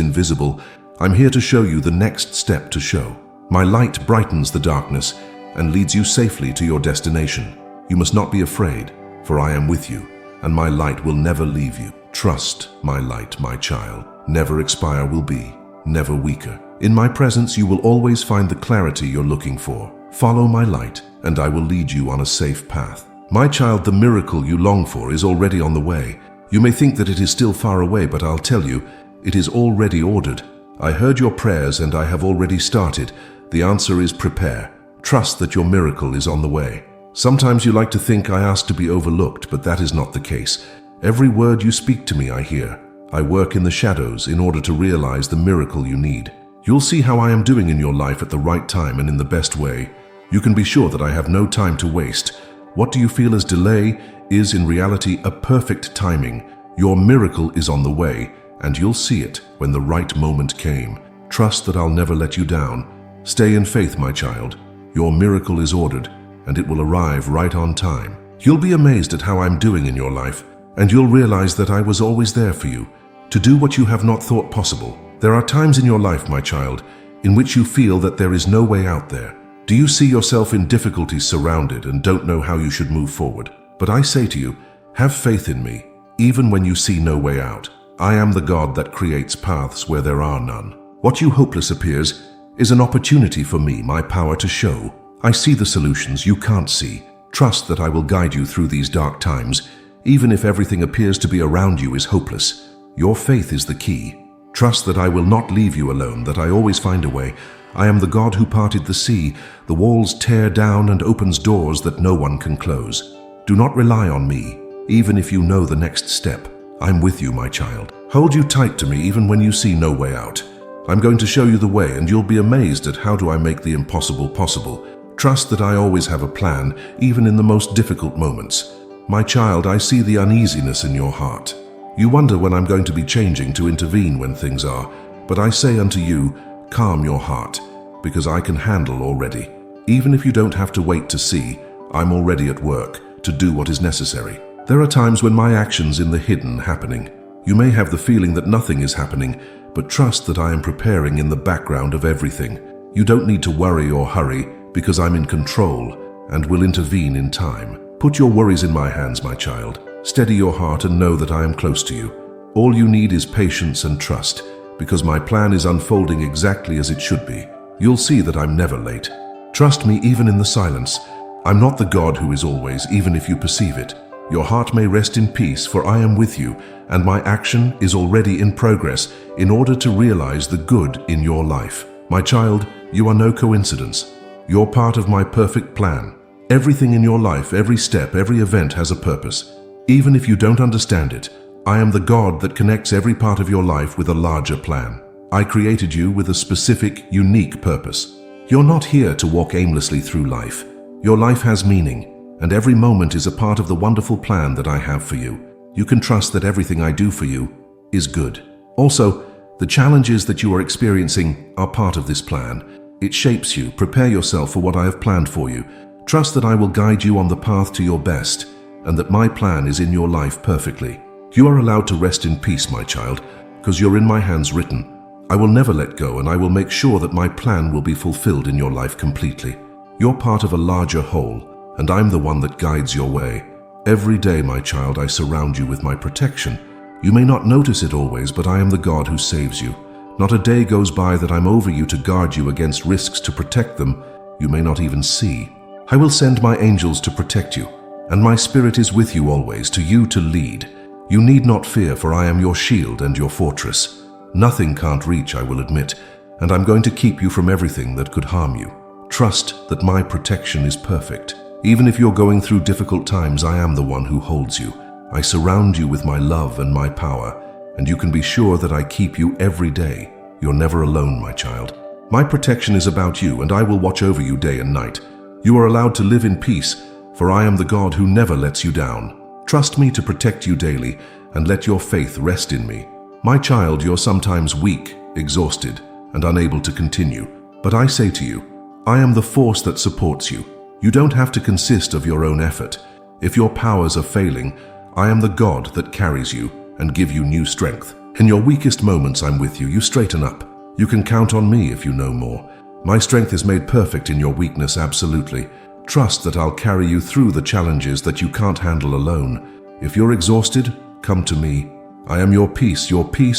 invisible, I'm here to show you the next step to show. My light brightens the darkness and leads you safely to your destination. You must not be afraid, for I am with you, and my light will never leave you. Trust my light, my child. Never expire will be, never weaker. In my presence you will always find the clarity you're looking for. Follow my light, and I will lead you on a safe path. My child, the miracle you long for is already on the way. You may think that it is still far away, but I'll tell you, it is already ordered. I heard your prayers and I have already started. The answer is prepare. Trust that your miracle is on the way. Sometimes you like to think I ask to be overlooked, but that is not the case. Every word you speak to me I hear. I work in the shadows in order to realize the miracle you need. You'll see how I am doing in your life at the right time and in the best way. You can be sure that I have no time to waste. What do you feel as delay is in reality a perfect timing. Your miracle is on the way, and you'll see it when the right moment came. Trust that I'll never let you down. Stay in faith, my child. Your miracle is ordered, and it will arrive right on time. You'll be amazed at how I'm doing in your life, and you'll realize that I was always there for you, to do what you have not thought possible. There are times in your life, my child, in which you feel that there is no way out there. Do you see yourself in difficulties surrounded and don't know how you should move forward? But I say to you, have faith in me, even when you see no way out. I am the God that creates paths where there are none. What you hopeless appears is an opportunity for me, my power to show. I see the solutions you can't see. Trust that I will guide you through these dark times, even if everything appears to be around you is hopeless. Your faith is the key. Trust that I will not leave you alone, that I always find a way. I am the God who parted the sea. The walls tear down and opens doors that no one can close. Do not rely on me, even if you know the next step. I'm with you, my child. Hold you tight to me even when you see no way out. I'm going to show you the way, and you'll be amazed at how do I make the impossible possible. Trust that I always have a plan, even in the most difficult moments. My child, I see the uneasiness in your heart. You wonder when I'm going to be changing to intervene when things are, but I say unto you, calm your heart, because I can handle already. Even if you don't have to wait to see, I'm already at work to do what is necessary. There are times when my actions in the hidden happening. You may have the feeling that nothing is happening, but trust that I am preparing in the background of everything. You don't need to worry or hurry, because I'm in control and will intervene in time. Put your worries in my hands, my child. Steady your heart and know that I am close to you. All you need is patience and trust, because my plan is unfolding exactly as it should be. You'll see that I'm never late. Trust me even in the silence. I'm not the God who is always, even if you perceive it. Your heart may rest in peace, for I am with you, and my action is already in progress in order to realize the good in your life. My child, you are no coincidence. You're part of my perfect plan. Everything in your life, every step, every event has a purpose. Even if you don't understand it, I am the God that connects every part of your life with a larger plan. I created you with a specific, unique purpose. You're not here to walk aimlessly through life. Your life has meaning, and every moment is a part of the wonderful plan that I have for you. You can trust that everything I do for you is good. Also, the challenges that you are experiencing are part of this plan. It shapes you. Prepare yourself for what I have planned for you. Trust that I will guide you on the path to your best, and that my plan is in your life perfectly. You are allowed to rest in peace, my child, because you're in my hands written. I will never let go, and I will make sure that my plan will be fulfilled in your life completely. You're part of a larger whole, and I'm the one that guides your way. Every day, my child, I surround you with my protection. You may not notice it always, but I am the God who saves you. Not a day goes by that I'm over you to guard you against risks, to protect them you may not even see. I will send my angels to protect you, and my spirit is with you always, to you to lead. You need not fear, for I am your shield and your fortress. Nothing can't reach, I will admit, and I'm going to keep you from everything that could harm you. Trust that my protection is perfect. Even if you're going through difficult times, I am the one who holds you. I surround you with my love and my power, and you can be sure that I keep you every day. You're never alone, my child. My protection is about you, and I will watch over you day and night. You are allowed to live in peace, for I am the God who never lets you down. Trust me to protect you daily, and let your faith rest in me. My child, you're sometimes weak, exhausted, and unable to continue. But I say to you, I am the force that supports you. You don't have to consist of your own effort. If your powers are failing, I am the God that carries you and give you new strength. In your weakest moments, I'm with you. You straighten up. You can count on me if you know more. My strength is made perfect in your weakness, absolutely. Trust that I'll carry you through the challenges that you can't handle alone. If you're exhausted, come to me. I am your peace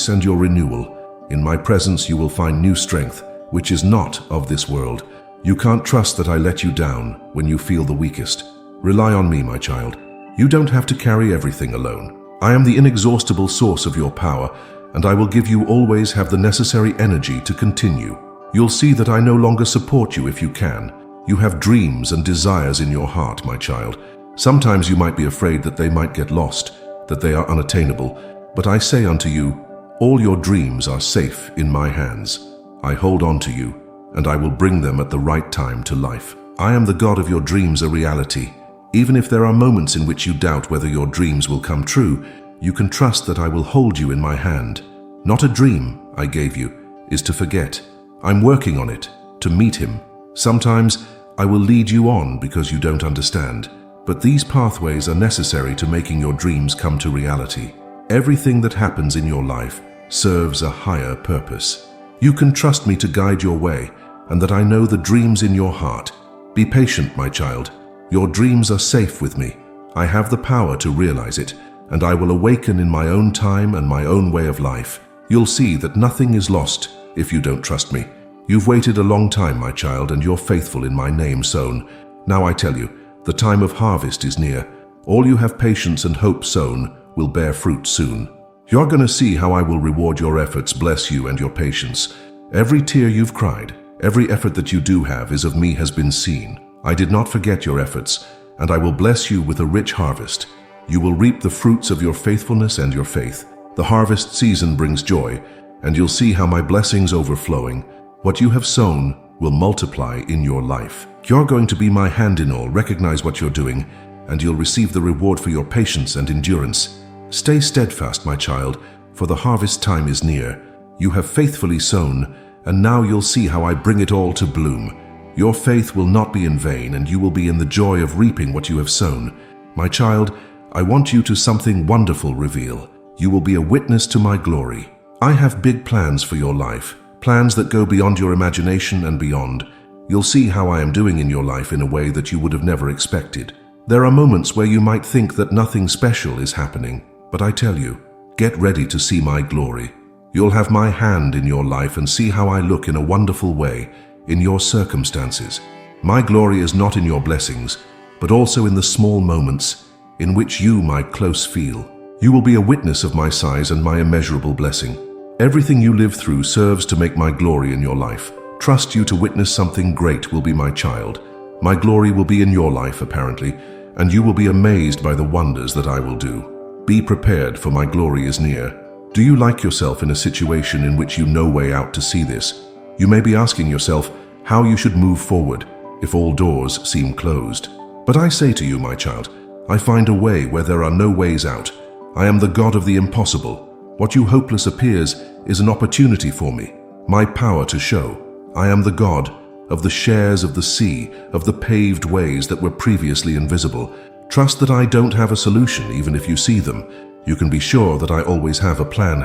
and your renewal. In my presence you will find new strength, which is not of this world. You can't trust that I let you down when you feel the weakest. Rely on me, my child. You don't have to carry everything alone. I am the inexhaustible source of your power, and I will give you always have the necessary energy to continue. You'll see that I no longer support you if you can. You have dreams and desires in your heart, my child. Sometimes you might be afraid that they might get lost, that they are unattainable. But I say unto you, all your dreams are safe in my hands. I hold on to you, and I will bring them at the right time to life. I am the God of your dreams a reality. Even if there are moments in which you doubt whether your dreams will come true, you can trust that I will hold you in my hand. Not a dream I gave you is to forget. I'm working on it, to meet him. Sometimes I will lead you on because you don't understand, but these pathways are necessary to making your dreams come to reality. Everything that happens in your life serves a higher purpose. You can trust me to guide your way, and that I know the dreams in your heart. Be patient, my child. Your dreams are safe with me. I have the power to realize it, and I will awaken in my own time and my own way of life. You'll see that nothing is lost if you don't trust me. You've waited a long time, my child, and you're faithful in my name sown. Now I tell you, the time of harvest is near. All you have patience and hope sown will bear fruit soon. You're going to see how I will reward your efforts, bless you and your patience. Every tear you've cried, every effort that you do have is of me has been seen. I did not forget your efforts, and I will bless you with a rich harvest. You will reap the fruits of your faithfulness and your faith. The harvest season brings joy, and you'll see how my blessings overflowing. What you have sown will multiply in your life. You're going to be my hand in all. Recognize what you're doing, and you'll receive the reward for your patience and endurance. Stay steadfast, my child, for the harvest time is near. You have faithfully sown, and now you'll see how I bring it all to bloom. Your faith will not be in vain, and you will be in the joy of reaping what you have sown. My child, I want you to something wonderful reveal. You will be a witness to my glory. I have big plans for your life, plans that go beyond your imagination and beyond. You'll see how I am doing in your life in a way that you would have never expected. There are moments where you might think that nothing special is happening, but I tell you, get ready to see my glory. You'll have my hand in your life and see how I look in a wonderful way in your circumstances. My glory is not in your blessings, but also in the small moments in which you, my close, feel. You will be a witness of my size and my immeasurable blessing. Everything you live through serves to make my glory in your life. Trust you to witness something great will be my child. My glory will be in your life, apparently, and you will be amazed by the wonders that I will do. Be prepared, for my glory is near. Do you like yourself in a situation in which you no way out to see this? You may be asking yourself how you should move forward if all doors seem closed. But I say to you, my child, I find a way where there are no ways out. I am the God of the impossible. What you hopeless appears is an opportunity for me, my power to show. I am the God of the shares of the sea, of the paved ways that were previously invisible. Trust that I don't have a solution even if you see them. You can be sure that I always have a plan.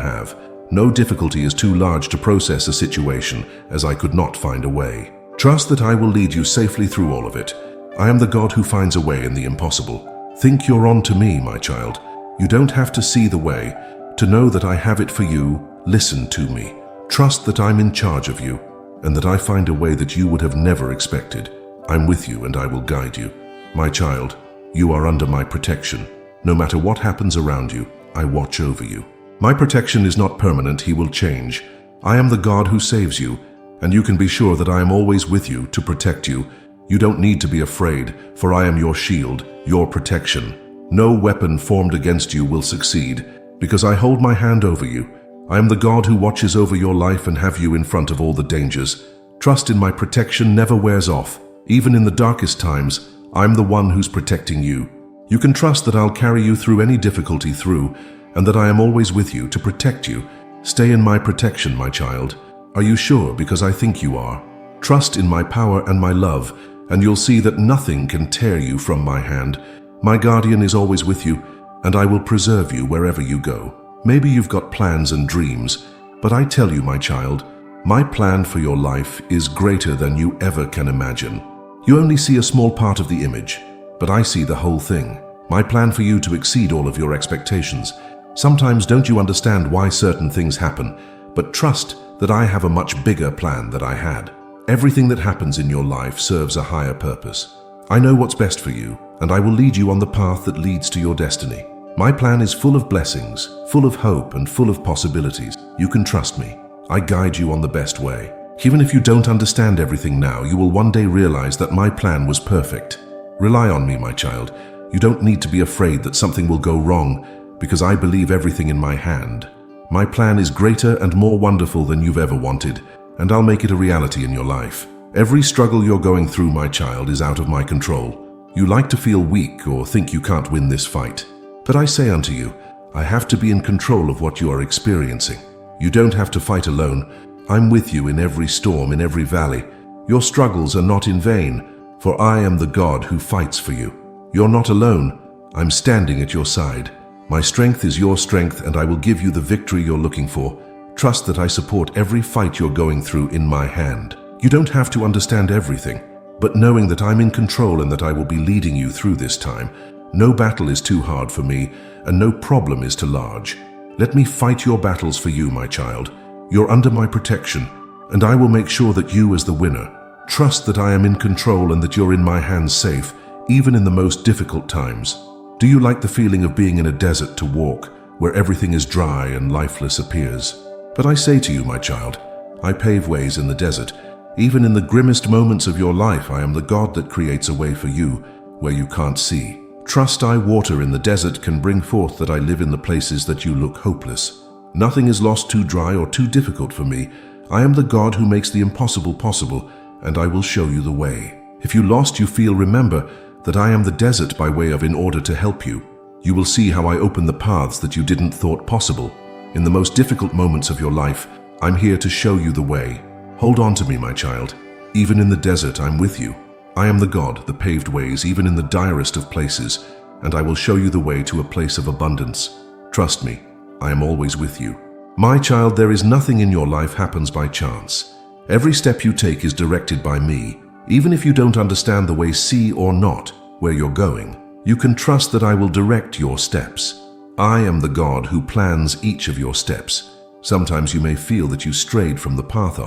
No difficulty is too large to process a situation, as I could not find a way. Trust that I will lead you safely through all of it. I am the God who finds a way in the impossible. Think you're on to me, my child. You don't have to see the way to know that I have it for you. Listen to me. Trust that I'm in charge of you, and that I find a way that you would have never expected. I'm with you and I will guide you. My child, you are under my protection. No matter what happens around you, I watch over you. My protection is not permanent, he will change. I am the God who saves you, And you can be sure that I am always with you to protect you. You don't need to be afraid, for I am your shield, your protection. No weapon formed against you will succeed, because I hold my hand over you. I am the God who watches over your life and have you in front of all the dangers. Trust in my protection never wears off. Even in the darkest times, I'm the one who's protecting you. You can trust that I'll carry you through any difficulty and that I am always with you to protect you. Stay in my protection, my child. Are you sure? Because I think you are. Trust in my power and my love, and you'll see that nothing can tear you from my hand. My guardian is always with you, and I will preserve you wherever you go. Maybe you've got plans and dreams, but I tell you, my child, my plan for your life is greater than you ever can imagine. You only see a small part of the image, but I see the whole thing. My plan for you to exceed all of your expectations. Sometimes don't you understand why certain things happen, but trust that I have a much bigger plan than I had. Everything that happens in your life serves a higher purpose. I know what's best for you, and I will lead you on the path that leads to your destiny. My plan is full of blessings, full of hope, and full of possibilities. You can trust me. I guide you on the best way. Even if you don't understand everything now, you will one day realize that my plan was perfect. Rely on me, my child. You don't need to be afraid that something will go wrong, because I believe everything in my hand. My plan is greater and more wonderful than you've ever wanted, and I'll make it a reality in your life. Every struggle you're going through, my child, is out of my control. You like to feel weak or think you can't win this fight. But I say unto you, I have to be in control of what you are experiencing. You don't have to fight alone. I'm with you in every storm, in every valley. Your struggles are not in vain, for I am the God who fights for you. You're not alone. I'm standing at your side. My strength is your strength, and I will give you the victory you're looking for. Trust that I support every fight you're going through in my hand. You don't have to understand everything, but knowing that I'm in control and that I will be leading you through this time, no battle is too hard for me, and no problem is too large. Let me fight your battles for you, my child. You're under my protection, and I will make sure that you as the winner. Trust that I am in control and that you're in my hands safe, even in the most difficult times. Do you like the feeling of being in a desert to walk, where everything is dry and lifeless appears? But I say to you, my child, I pave ways in the desert. Even in the grimmest moments of your life, I am the God that creates a way for you where you can't see. Trust I water in the desert can bring forth that I live in the places that you look hopeless. Nothing is lost too dry or too difficult for me. I am the God who makes the impossible possible, and I will show you the way. If you lost, you feel, remember that I am the desert by way of in order to help you. You will see how I open the paths that you didn't thought possible. In the most difficult moments of your life, I'm here to show you the way. Hold on to me, my child. Even in the desert, I'm with you. I am the God that paved ways, even in the direst of places, and I will show you the way to a place of abundance. Trust me, I am always with you. My child, there is nothing in your life happens by chance. Every step you take is directed by me. Even if you don't understand the way, see or not, where you're going, you can trust that I will direct your steps. I am the God who plans each of your steps. Sometimes you may feel that you strayed from the path,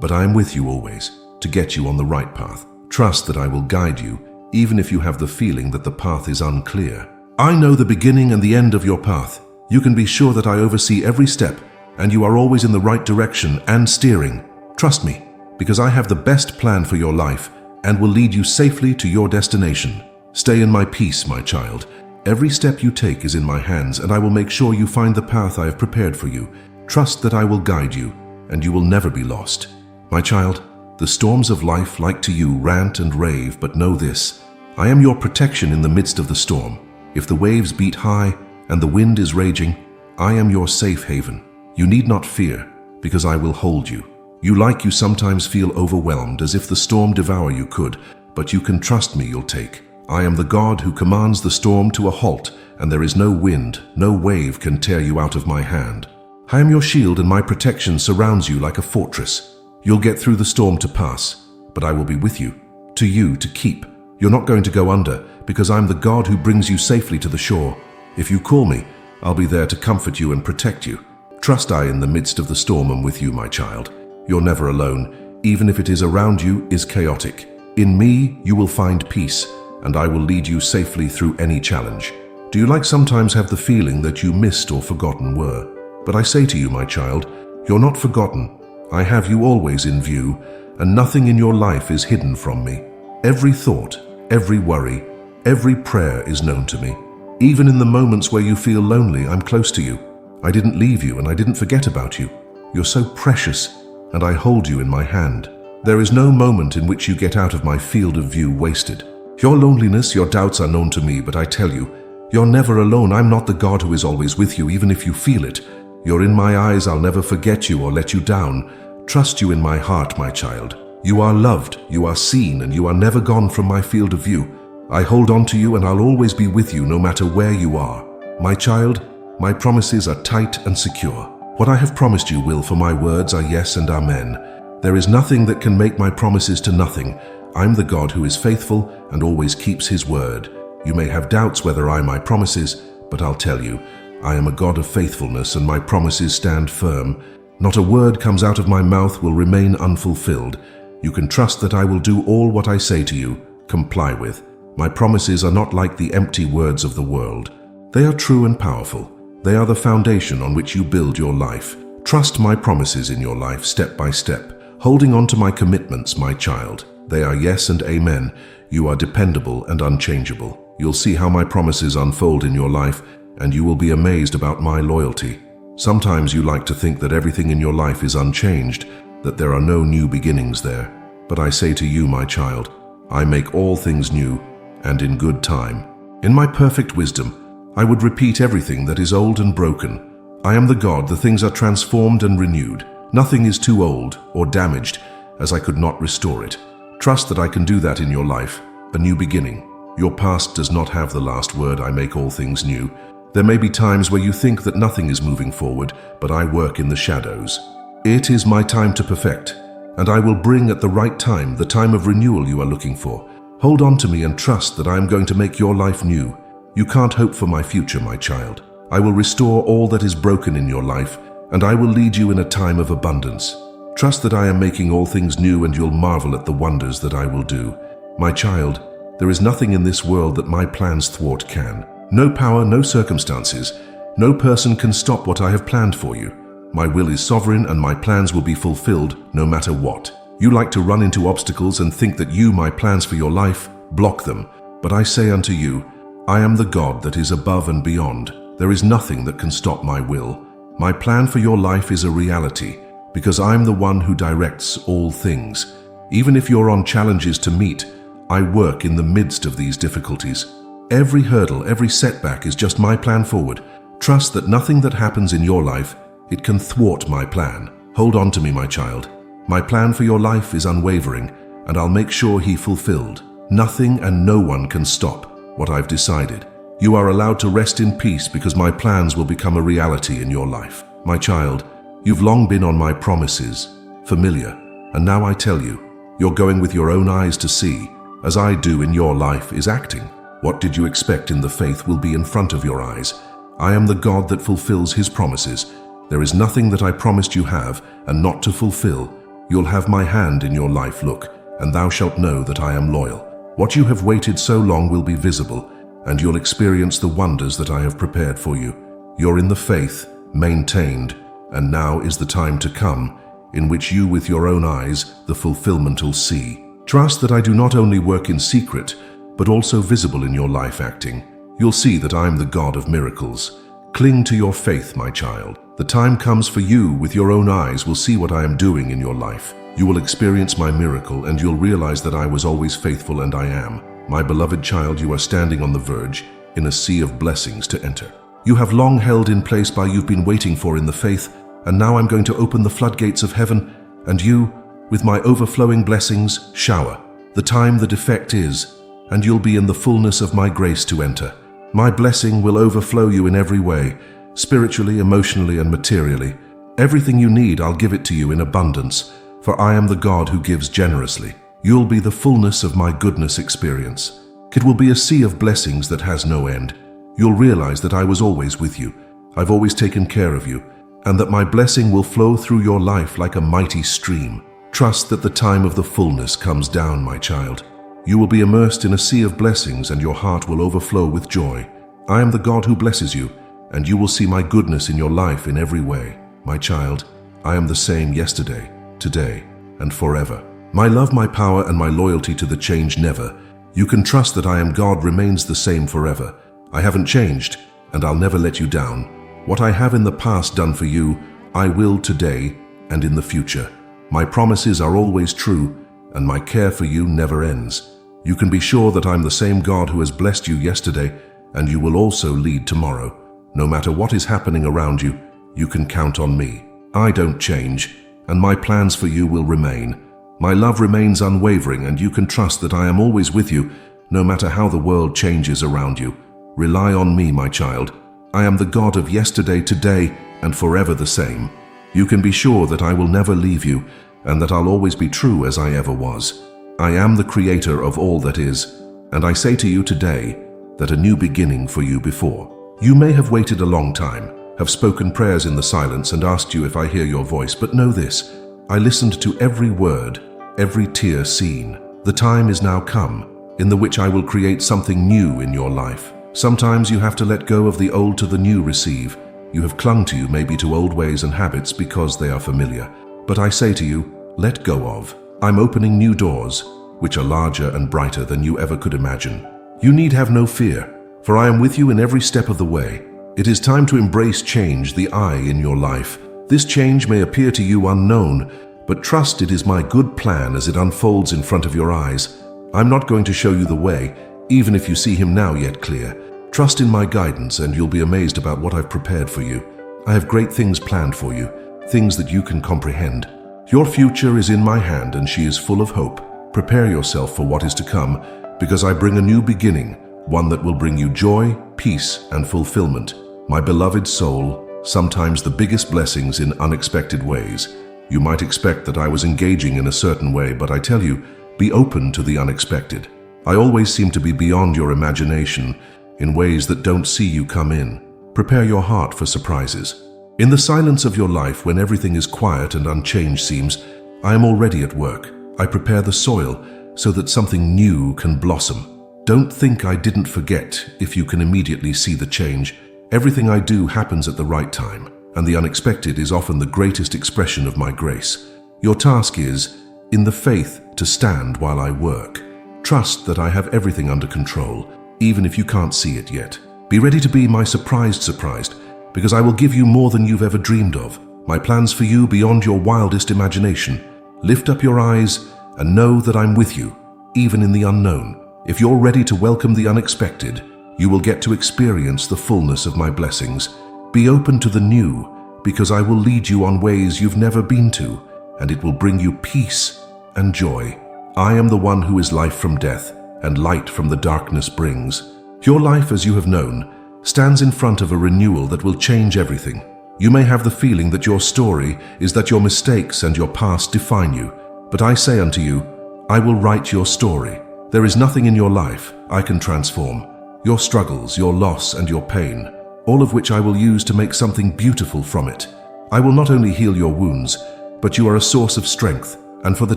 but I am with you always to get you on the right path. Trust that I will guide you, even if you have the feeling that the path is unclear. I know the beginning and the end of your path. You can be sure that I oversee every step, and you are always in the right direction and steering. Trust me, because I have the best plan for your life and will lead you safely to your destination. Stay in my peace, my child. Every step you take is in my hands, and I will make sure you find the path I have prepared for you. Trust that I will guide you, and you will never be lost. My child, the storms of life like to you rant and rave, but know this: I am your protection in the midst of the storm. If the waves beat high and the wind is raging, I am your safe haven. You need not fear, because I will hold you. You sometimes feel overwhelmed, as if the storm devour you could, but you can trust me, you'll take. I am the God who commands the storm to a halt, and there is no wind, no wave can tear you out of my hand. I am your shield, and my protection surrounds you like a fortress. You'll get through the storm to pass, but I will be with you to keep. You're not going to go under, because I'm the God who brings you safely to the shore. If you call me, I'll be there to comfort you and protect you. Trust I, in the midst of the storm, am with you, my child. You're never alone, even if it is around you is chaotic. In me, you will find peace, and I will lead you safely through any challenge. Do you sometimes have the feeling that you missed or forgotten were? But I say to you, my child, you're not forgotten. I have you always in view, and nothing in your life is hidden from me. Every thought, every worry, every prayer is known to me. Even in the moments where you feel lonely, I'm close to you. I didn't leave you and I didn't forget about you. You're so precious, and I hold you in my hand. There is no moment in which you get out of my field of view wasted. Your loneliness, your doubts are known to me, but I tell you, you're never alone. I'm not the God who is always with you, even if you feel it. You're in my eyes. I'll never forget you or let you down. Trust you in my heart, my child. You are loved, you are seen, and you are never gone from my field of view. I hold on to you and I'll always be with you no matter where you are. My child, my promises are tight and secure. What I have promised you will, for my words are yes and amen. There is nothing that can make my promises to nothing. I'm the God who is faithful and always keeps his word. You may have doubts whether I my promises, but I'll tell you, I am a God of faithfulness and my promises stand firm. Not a word comes out of my mouth will remain unfulfilled. You can trust that I will do all what I say to you, comply with. My promises are not like the empty words of the world. They are true and powerful. They are the foundation on which you build your life. Trust my promises in your life step by step, holding on to my commitments, my child. They are yes and amen. You are dependable and unchangeable. You'll see how my promises unfold in your life, and you will be amazed about my loyalty. Sometimes you like to think that everything in your life is unchanged, that there are no new beginnings there. But I say to you, my child, I make all things new, and in good time. In my perfect wisdom, I would repeat everything that is old and broken. I am the God, the things are transformed and renewed. Nothing is too old or damaged, as I could not restore it. Trust that I can do that in your life, a new beginning. Your past does not have the last word. I make all things new. There may be times where you think that nothing is moving forward, but I work in the shadows. It is my time to perfect, and I will bring at the right time the time of renewal you are looking for. Hold on to me and trust that I am going to make your life new. You can't hope for my future, my child. I will restore all that is broken in your life, and I will lead you in a time of abundance. Trust that I am making all things new, and you'll marvel at the wonders that I will do. My child, there is nothing in this world that my plans thwart can. No power, no circumstances, no person can stop what I have planned for you. My will is sovereign and my plans will be fulfilled no matter what. You like to run into obstacles and think that you, my plans for your life, block them. But I say unto you, I am the God that is above and beyond. There is nothing that can stop my will. My plan for your life is a reality, because I'm the one who directs all things. Even if you're on challenges to meet, I work in the midst of these difficulties. Every hurdle, every setback is just my plan forward. Trust that nothing that happens in your life, it can thwart my plan. Hold on to me, my child. My plan for your life is unwavering, and I'll make sure he fulfilled. Nothing and no one can stop what I've decided. You are allowed to rest in peace because my plans will become a reality in your life. My child, you've long been on my promises, familiar, and now I tell you, you're going with your own eyes to see, as I do in your life, is acting. What did you expect in the faith will be in front of your eyes. I am the God that fulfills his promises. There is nothing that I promised you have and not to fulfill. You'll have my hand in your life, look, and thou shalt know that I am loyal. What you have waited so long will be visible, and you'll experience the wonders that I have prepared for you. You're in the faith, maintained, and now is the time to come, in which you with your own eyes the fulfillment will see. Trust that I do not only work in secret, but also visible in your life acting. You'll see that I'm the God of miracles. Cling to your faith, my child. The time comes for you, with your own eyes, will see what I am doing in your life. You will experience my miracle, and you'll realize that I was always faithful, and I am. My beloved child, you are standing on the verge, in a sea of blessings to enter. You have long held in place by you've been waiting for in the faith, and now I'm going to open the floodgates of heaven, and you, with my overflowing blessings, shower. The time the defect is, and you'll be in the fullness of my grace to enter. My blessing will overflow you in every way, spiritually, emotionally, and materially. Everything you need, I'll give it to you in abundance, for I am the God who gives generously. You'll be the fullness of my goodness experience. It will be a sea of blessings that has no end. You'll realize that I was always with you. I've always taken care of you, and that my blessing will flow through your life like a mighty stream. Trust that the time of the fullness comes down, my child. You will be immersed in a sea of blessings, and your heart will overflow with joy. I am the God who blesses you, and you will see my goodness in your life in every way. My child, I am the same yesterday, today, and forever. My love, my power, and my loyalty to the change never. You can trust that I am God remains the same forever. I haven't changed, and I'll never let you down. What I have in the past done for you, I will today and in the future. My promises are always true, and my care for you never ends. You can be sure that I'm the same God who has blessed you yesterday, and you will also lead tomorrow. No matter what is happening around you, you can count on me. I don't change, and my plans for you will remain. My love remains unwavering, and you can trust that I am always with you, no matter how the world changes around you. Rely on me, my child. I am the God of yesterday, today, and forever the same. You can be sure that I will never leave you, and that I'll always be true as I ever was. I am the creator of all that is, and I say to you today that a new beginning for you before. You may have waited a long time, have spoken prayers in the silence and asked you if I hear your voice, but know this, I listened to every word, every tear seen. The time is now come, in the which I will create something new in your life. Sometimes you have to let go of the old to the new receive. You have clung to maybe to old ways and habits because they are familiar. But I say to you, let go of. I'm opening new doors, which are larger and brighter than you ever could imagine. You need have no fear, for I am with you in every step of the way. It is time to embrace change, the I in your life. This change may appear to you unknown, but trust it is my good plan as it unfolds in front of your eyes. I'm not going to show you the way, even if you see him now yet clear. Trust in my guidance and you'll be amazed about what I've prepared for you. I have great things planned for you, things that you can comprehend. Your future is in my hand and she is full of hope. Prepare yourself for what is to come, because I bring a new beginning, one that will bring you joy, peace, and fulfillment. My beloved soul, sometimes the biggest blessings in unexpected ways. You might expect that I was engaging in a certain way, but I tell you, be open to the unexpected. I always seem to be beyond your imagination, in ways that don't see you come in. Prepare your heart for surprises. In the silence of your life, when everything is quiet and unchanged seems, I am already at work. I prepare the soil so that something new can blossom. Don't think I didn't forget if you can immediately see the change. Everything I do happens at the right time, and the unexpected is often the greatest expression of my grace. Your task is, in the faith, to stand while I work. Trust that I have everything under control, even if you can't see it yet. Be ready to be my surprised, because I will give you more than you've ever dreamed of. My plans for you beyond your wildest imagination. Lift up your eyes and know that I'm with you, even in the unknown. If you're ready to welcome the unexpected, you will get to experience the fullness of my blessings. Be open to the new, because I will lead you on ways you've never been to, and it will bring you peace and joy. I am the one who is life from death, and light from the darkness brings. Your life, as you have known, stands in front of a renewal that will change everything. You may have the feeling that your story is that your mistakes and your past define you, but I say unto you, I will write your story. There is nothing in your life I can transform. Your struggles, your loss, and your pain, all of which I will use to make something beautiful from it. I will not only heal your wounds, but you are a source of strength, and for the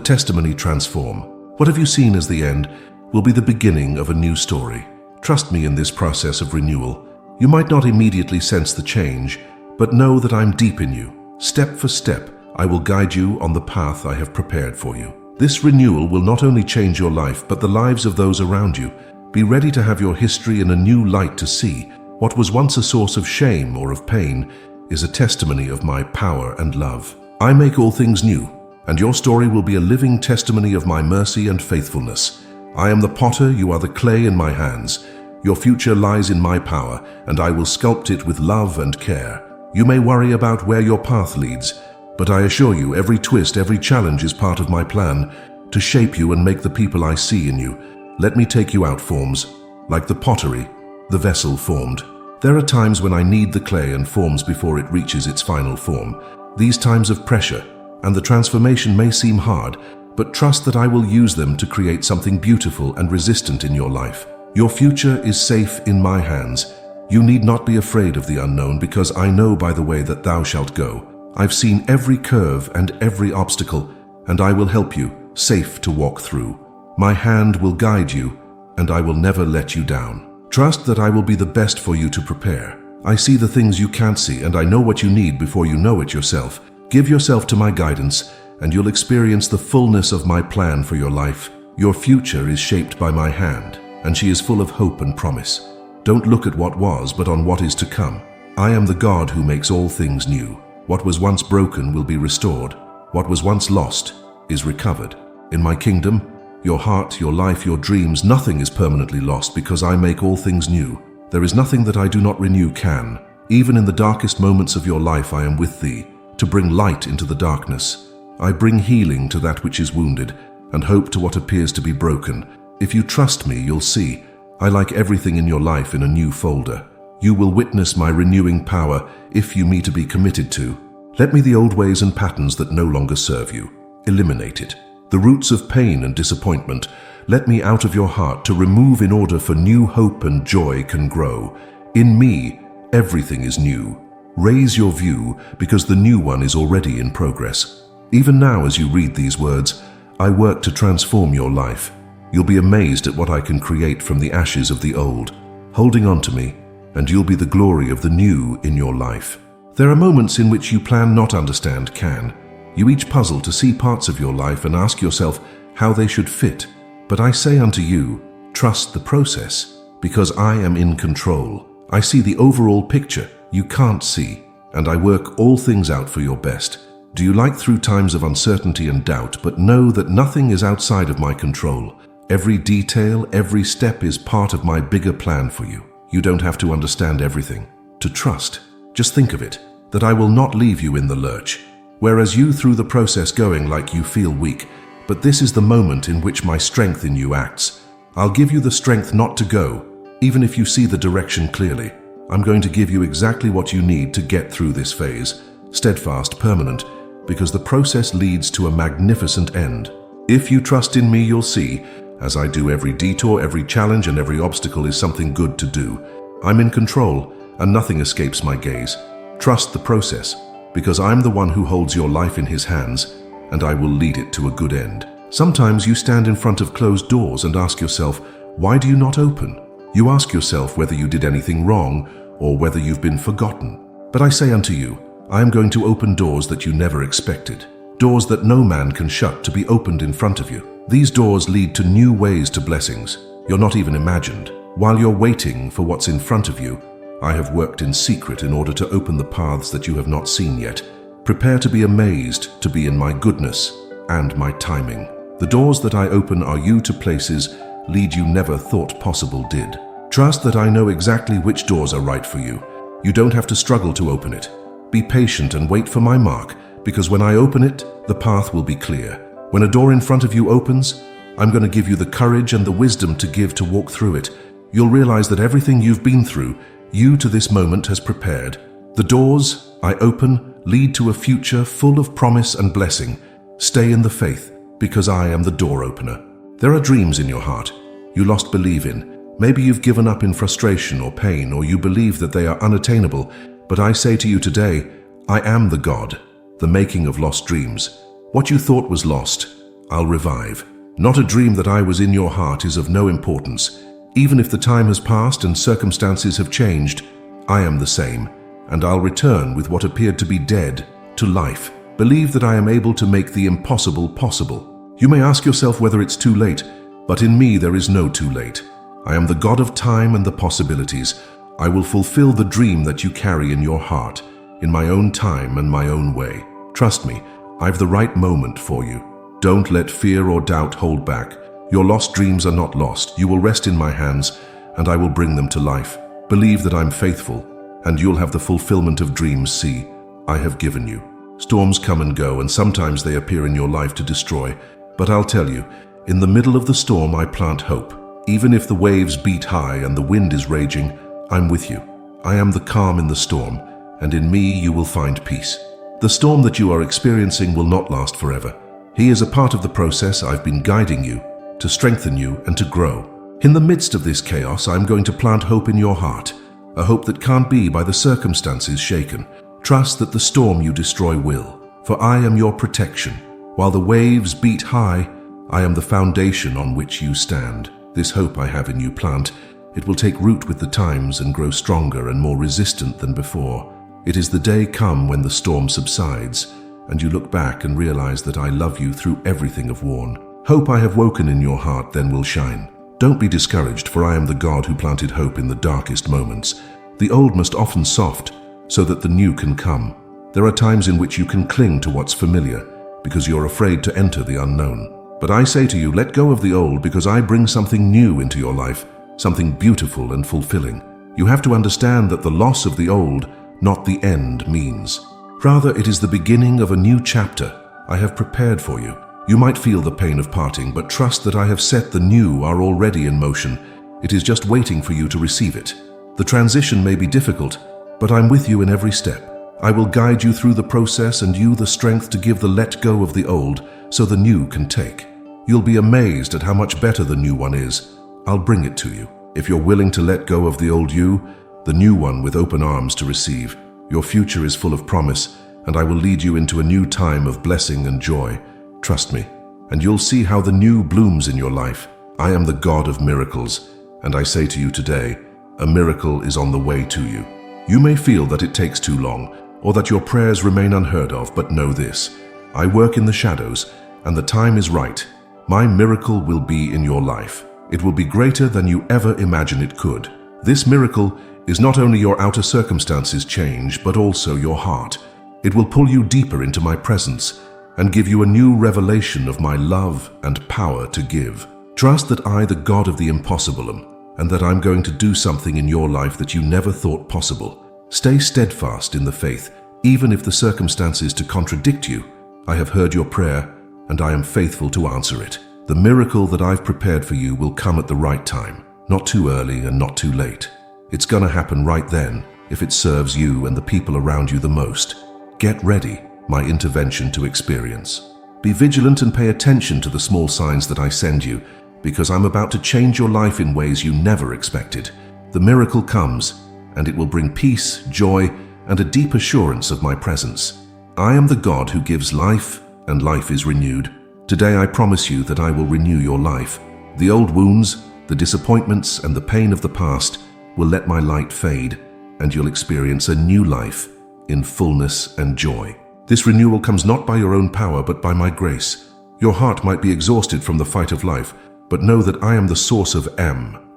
testimony transform. What have you seen as the end will be the beginning of a new story. Trust me in this process of renewal. You might not immediately sense the change, but know that I'm deep in you. Step for step, I will guide you on the path I have prepared for you. This renewal will not only change your life, but the lives of those around you. Be ready to have your history in a new light to see. What was once a source of shame or of pain is a testimony of my power and love. I make all things new, and your story will be a living testimony of my mercy and faithfulness. I am the potter, you are the clay in my hands. Your future lies in my power, and I will sculpt it with love and care. You may worry about where your path leads, but I assure you every twist, every challenge is part of my plan to shape you and make the people I see in you. Let me take you out, forms. Like the pottery, the vessel formed. There are times when I knead the clay and forms before it reaches its final form. These times of pressure and the transformation may seem hard, but trust that I will use them to create something beautiful and resistant in your life. Your future is safe in my hands. You need not be afraid of the unknown, because I know by the way that thou shalt go. I've seen every curve and every obstacle, and I will help you, safe to walk through. My hand will guide you, and I will never let you down. Trust that I will be the best for you to prepare. I see the things you can't see, and I know what you need before you know it yourself. Give yourself to my guidance, and you'll experience the fullness of my plan for your life. Your future is shaped by my hand, and she is full of hope and promise. Don't look at what was, but on what is to come. I am the God who makes all things new. What was once broken will be restored. What was once lost is recovered. In my kingdom, your heart, your life, your dreams, nothing is permanently lost because I make all things new. There is nothing that I do not renew can. Even in the darkest moments of your life I am with thee, to bring light into the darkness. I bring healing to that which is wounded, and hope to what appears to be broken. If you trust me, you'll see. I like everything in your life in a new folder. You will witness my renewing power if you me to be committed to. Let me the old ways and patterns that no longer serve you. Eliminate it. The roots of pain and disappointment, let me out of your heart to remove in order for new hope and joy can grow. In me, everything is new. Raise your view because the new one is already in progress. Even now as you read these words, I work to transform your life. You'll be amazed at what I can create from the ashes of the old. Holding on to me, and you'll be the glory of the new in your life. There are moments in which you plan not understand can. You each puzzle to see parts of your life and ask yourself how they should fit. But I say unto you, trust the process, because I am in control. I see the overall picture you can't see, and I work all things out for your best. Do you like through times of uncertainty and doubt, but know that nothing is outside of my control? Every detail, every step is part of my bigger plan for you. You don't have to understand everything. To trust, just think of it, that I will not leave you in the lurch. Whereas you through the process going like you feel weak, but this is the moment in which my strength in you acts. I'll give you the strength not to go, even if you see the direction clearly. I'm going to give you exactly what you need to get through this phase, steadfast, permanent, because the process leads to a magnificent end. If you trust in me, you'll see, as I do, every detour, every challenge, and every obstacle is something good to do. I'm in control, and nothing escapes my gaze. Trust the process, because I'm the one who holds your life in his hands, and I will lead it to a good end. Sometimes you stand in front of closed doors and ask yourself, why do you not open? You ask yourself whether you did anything wrong, or whether you've been forgotten. But I say unto you, I am going to open doors that you never expected. Doors that no man can shut to be opened in front of you. These doors lead to new ways to blessings you're not even imagined. While you're waiting for what's in front of you, I have worked in secret in order to open the paths that you have not seen yet. Prepare to be amazed to be in my goodness and my timing. The doors that I open are you to places lead you never thought possible did. Trust that I know exactly which doors are right for you. You don't have to struggle to open it. Be patient and wait for my mark, because when I open it, the path will be clear. When a door in front of you opens, I'm going to give you the courage and the wisdom to give to walk through it. You'll realize that everything you've been through, you to this moment has prepared. The doors I open lead to a future full of promise and blessing. Stay in the faith, because I am the door opener. There are dreams in your heart you lost belief in. Maybe you've given up in frustration or pain, or you believe that they are unattainable. But I say to you today, I am the God, the making of lost dreams. What you thought was lost, I'll revive. Not a dream that I was in your heart is of no importance. Even if the time has passed and circumstances have changed, I am the same, and I'll return with what appeared to be dead to life. Believe that I am able to make the impossible possible. You may ask yourself whether it's too late, but in me there is no too late. I am the God of time and the possibilities. I will fulfill the dream that you carry in your heart, in my own time and my own way. Trust me, I've the right moment for you. Don't let fear or doubt hold back. Your lost dreams are not lost. You will rest in my hands, and I will bring them to life. Believe that I'm faithful, and you'll have the fulfillment of dreams. See, I have given you. Storms come and go, and sometimes they appear in your life to destroy. But I'll tell you, in the middle of the storm I plant hope. Even if the waves beat high and the wind is raging, I'm with you. I am the calm in the storm, and in me you will find peace. The storm that you are experiencing will not last forever. He is a part of the process. I've been guiding you to strengthen you and to grow. In the midst of this chaos, I'm going to plant hope in your heart, a hope that can't be by the circumstances shaken. Trust that the storm you destroy will, for I am your protection. While the waves beat high, I am the foundation on which you stand. This hope I have in you plant. It will take root with the times and grow stronger and more resistant than before. It is the day come when the storm subsides, and you look back and realize that I love you through everything I've worn. Hope I have woken in your heart then will shine. Don't be discouraged, for I am the God who planted hope in the darkest moments. The old must often soft, so that the new can come. There are times in which you can cling to what's familiar, because you're afraid to enter the unknown. But I say to you, let go of the old, because I bring something new into your life, something beautiful and fulfilling. You have to understand that the loss of the old, not the end, means. Rather, it is the beginning of a new chapter I have prepared for you. You might feel the pain of parting, but trust that I have set the new are already in motion. It is just waiting for you to receive it. The transition may be difficult, but I'm with you in every step. I will guide you through the process and you the strength to give the let go of the old so the new can take. You'll be amazed at how much better the new one is. I'll bring it to you. If you're willing to let go of the old you, the new one with open arms to receive. Your future is full of promise, and I will lead you into a new time of blessing and joy. Trust me, and you'll see how the new blooms in your life. I am the God of miracles, and I say to you today, a miracle is on the way to you. You may feel that it takes too long, or that your prayers remain unheard of, but know this. I work in the shadows, and the time is right. My miracle will be in your life. It will be greater than you ever imagined it could. This miracle is not only your outer circumstances change, but also your heart. It will pull you deeper into my presence and give you a new revelation of my love and power to give. Trust that I, the God of the impossible, am, and that I'm going to do something in your life that you never thought possible. Stay steadfast in the faith, even if the circumstances to contradict you. I have heard your prayer, and I am faithful to answer it. The miracle that I've prepared for you will come at the right time, not too early and not too late. It's gonna happen right then, if it serves you and the people around you the most. Get ready, my intervention to experience. Be vigilant and pay attention to the small signs that I send you, because I'm about to change your life in ways you never expected. The miracle comes, and it will bring peace, joy, and a deep assurance of my presence. I am the God who gives life, and life is renewed. Today I promise you that I will renew your life. The old wounds, the disappointments, and the pain of the past will let my light fade, and you'll experience a new life in fullness and joy. This renewal comes not by your own power, but by my grace. Your heart might be exhausted from the fight of life, but know that I am the source of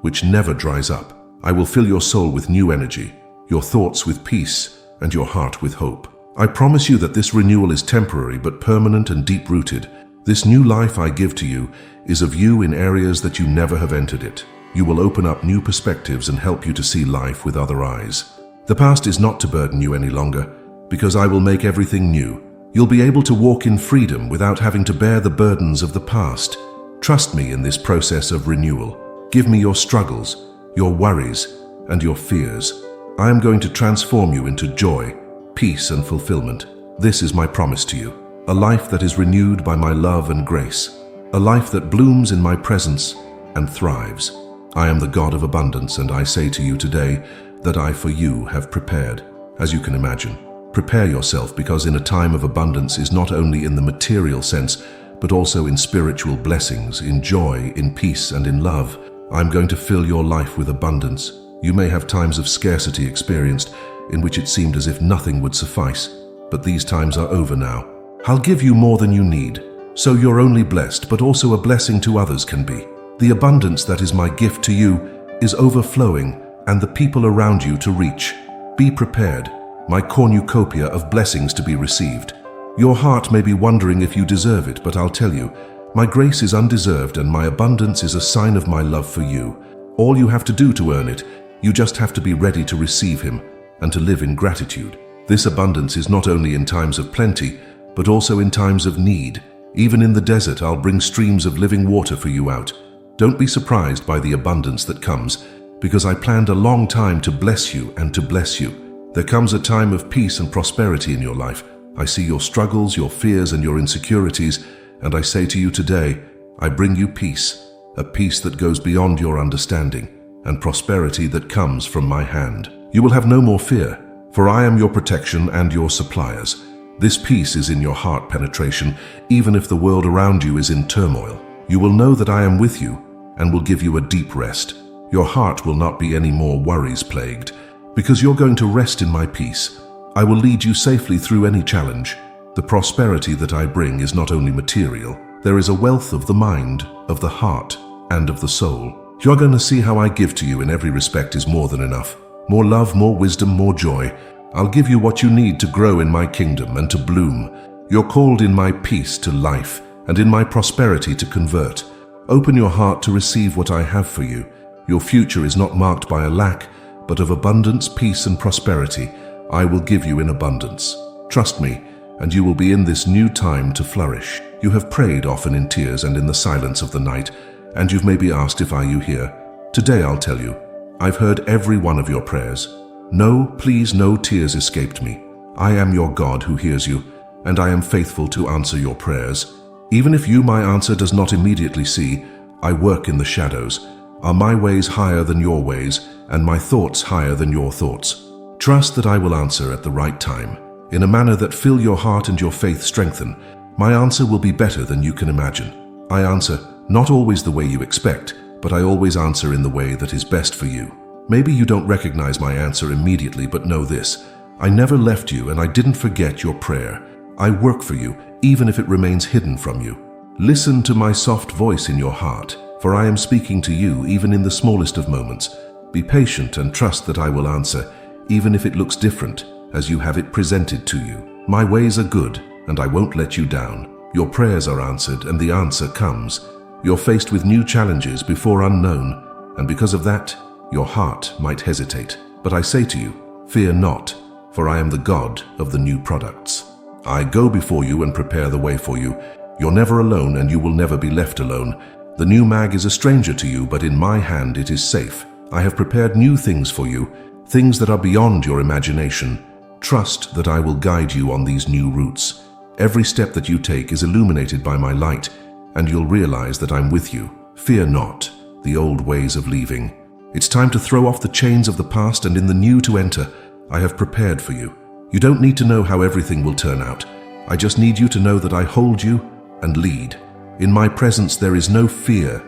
which never dries up. I will fill your soul with new energy, your thoughts with peace, and your heart with hope. I promise you that this renewal is temporary but permanent and deep-rooted. This new life I give to you is of you in areas that you never have entered it. You will open up new perspectives and help you to see life with other eyes. The past is not to burden you any longer, because I will make everything new. You'll be able to walk in freedom without having to bear the burdens of the past. Trust me in this process of renewal. Give me your struggles, your worries, and your fears. I am going to transform you into joy, peace, and fulfillment. This is my promise to you. A life that is renewed by my love and grace. A life that blooms in my presence and thrives. I am the God of abundance, and I say to you today that I for you have prepared. As you can imagine, prepare yourself, because in a time of abundance is not only in the material sense, but also in spiritual blessings, in joy, in peace, and in love. I'm going to fill your life with abundance. You may have times of scarcity experienced, in which it seemed as if nothing would suffice, but these times are over now. I'll give you more than you need, so you're only blessed, but also a blessing to others can be. The abundance that is my gift to you is overflowing, and the people around you to reach. Be prepared, my cornucopia of blessings to be received. Your heart may be wondering if you deserve it, but I'll tell you, my grace is undeserved and my abundance is a sign of my love for you. All you have to do to earn it, you just have to be ready to receive Him and to live in gratitude. This abundance is not only in times of plenty, but also in times of need. Even in the desert, I'll bring streams of living water for you out. Don't be surprised by the abundance that comes, because I planned a long time to bless you and to bless you. There comes a time of peace and prosperity in your life. I see your struggles, your fears, and your insecurities, and I say to you today, I bring you peace, a peace that goes beyond your understanding, and prosperity that comes from my hand. You will have no more fear, for I am your protection and your suppliers. This peace is in your heart penetration, even if the world around you is in turmoil. You will know that I am with you and will give you a deep rest. Your heart will not be any more worries plagued, because you're going to rest in my peace. I will lead you safely through any challenge. The prosperity that I bring is not only material. There is a wealth of the mind, of the heart, and of the soul. You're going to see how I give to you in every respect is more than enough. More love, more wisdom, more joy. I'll give you what you need to grow in my kingdom and to bloom. You're called in my peace to life, and in my prosperity to convert. Open your heart to receive what I have for you. Your future is not marked by a lack, but of abundance, peace, and prosperity. I will give you in abundance. Trust me, and you will be in this new time to flourish. You have prayed often in tears and in the silence of the night, and you've maybe asked if are you here. Today I'll tell you, I've heard every one of your prayers. No, please, no tears escaped me. I am your God who hears you, and I am faithful to answer your prayers. Even if you my answer does not immediately see, I work in the shadows. Are my ways higher than your ways, and my thoughts higher than your thoughts? Trust that I will answer at the right time, in a manner that fill your heart and your faith strengthen. My answer will be better than you can imagine. I answer not always the way you expect, but I always answer in the way that is best for you. Maybe you don't recognize my answer immediately, but know this. I never left you and I didn't forget your prayer. I work for you, even if it remains hidden from you. Listen to my soft voice in your heart, for I am speaking to you even in the smallest of moments. Be patient and trust that I will answer, even if it looks different, as you have it presented to you. My ways are good, and I won't let you down. Your prayers are answered, and the answer comes. You're faced with new challenges before unknown, and because of that, your heart might hesitate. But I say to you, fear not, for I am the God of the new products. I go before you and prepare the way for you. You're never alone, and you will never be left alone. The new mag is a stranger to you, but in my hand it is safe. I have prepared new things for you, things that are beyond your imagination. Trust that I will guide you on these new routes. Every step that you take is illuminated by my light, and you'll realize that I'm with you. Fear not the old ways of leaving. It's time to throw off the chains of the past and in the new to enter. I have prepared for you. You don't need to know how everything will turn out. I just need you to know that I hold you and lead. In my presence there is no fear,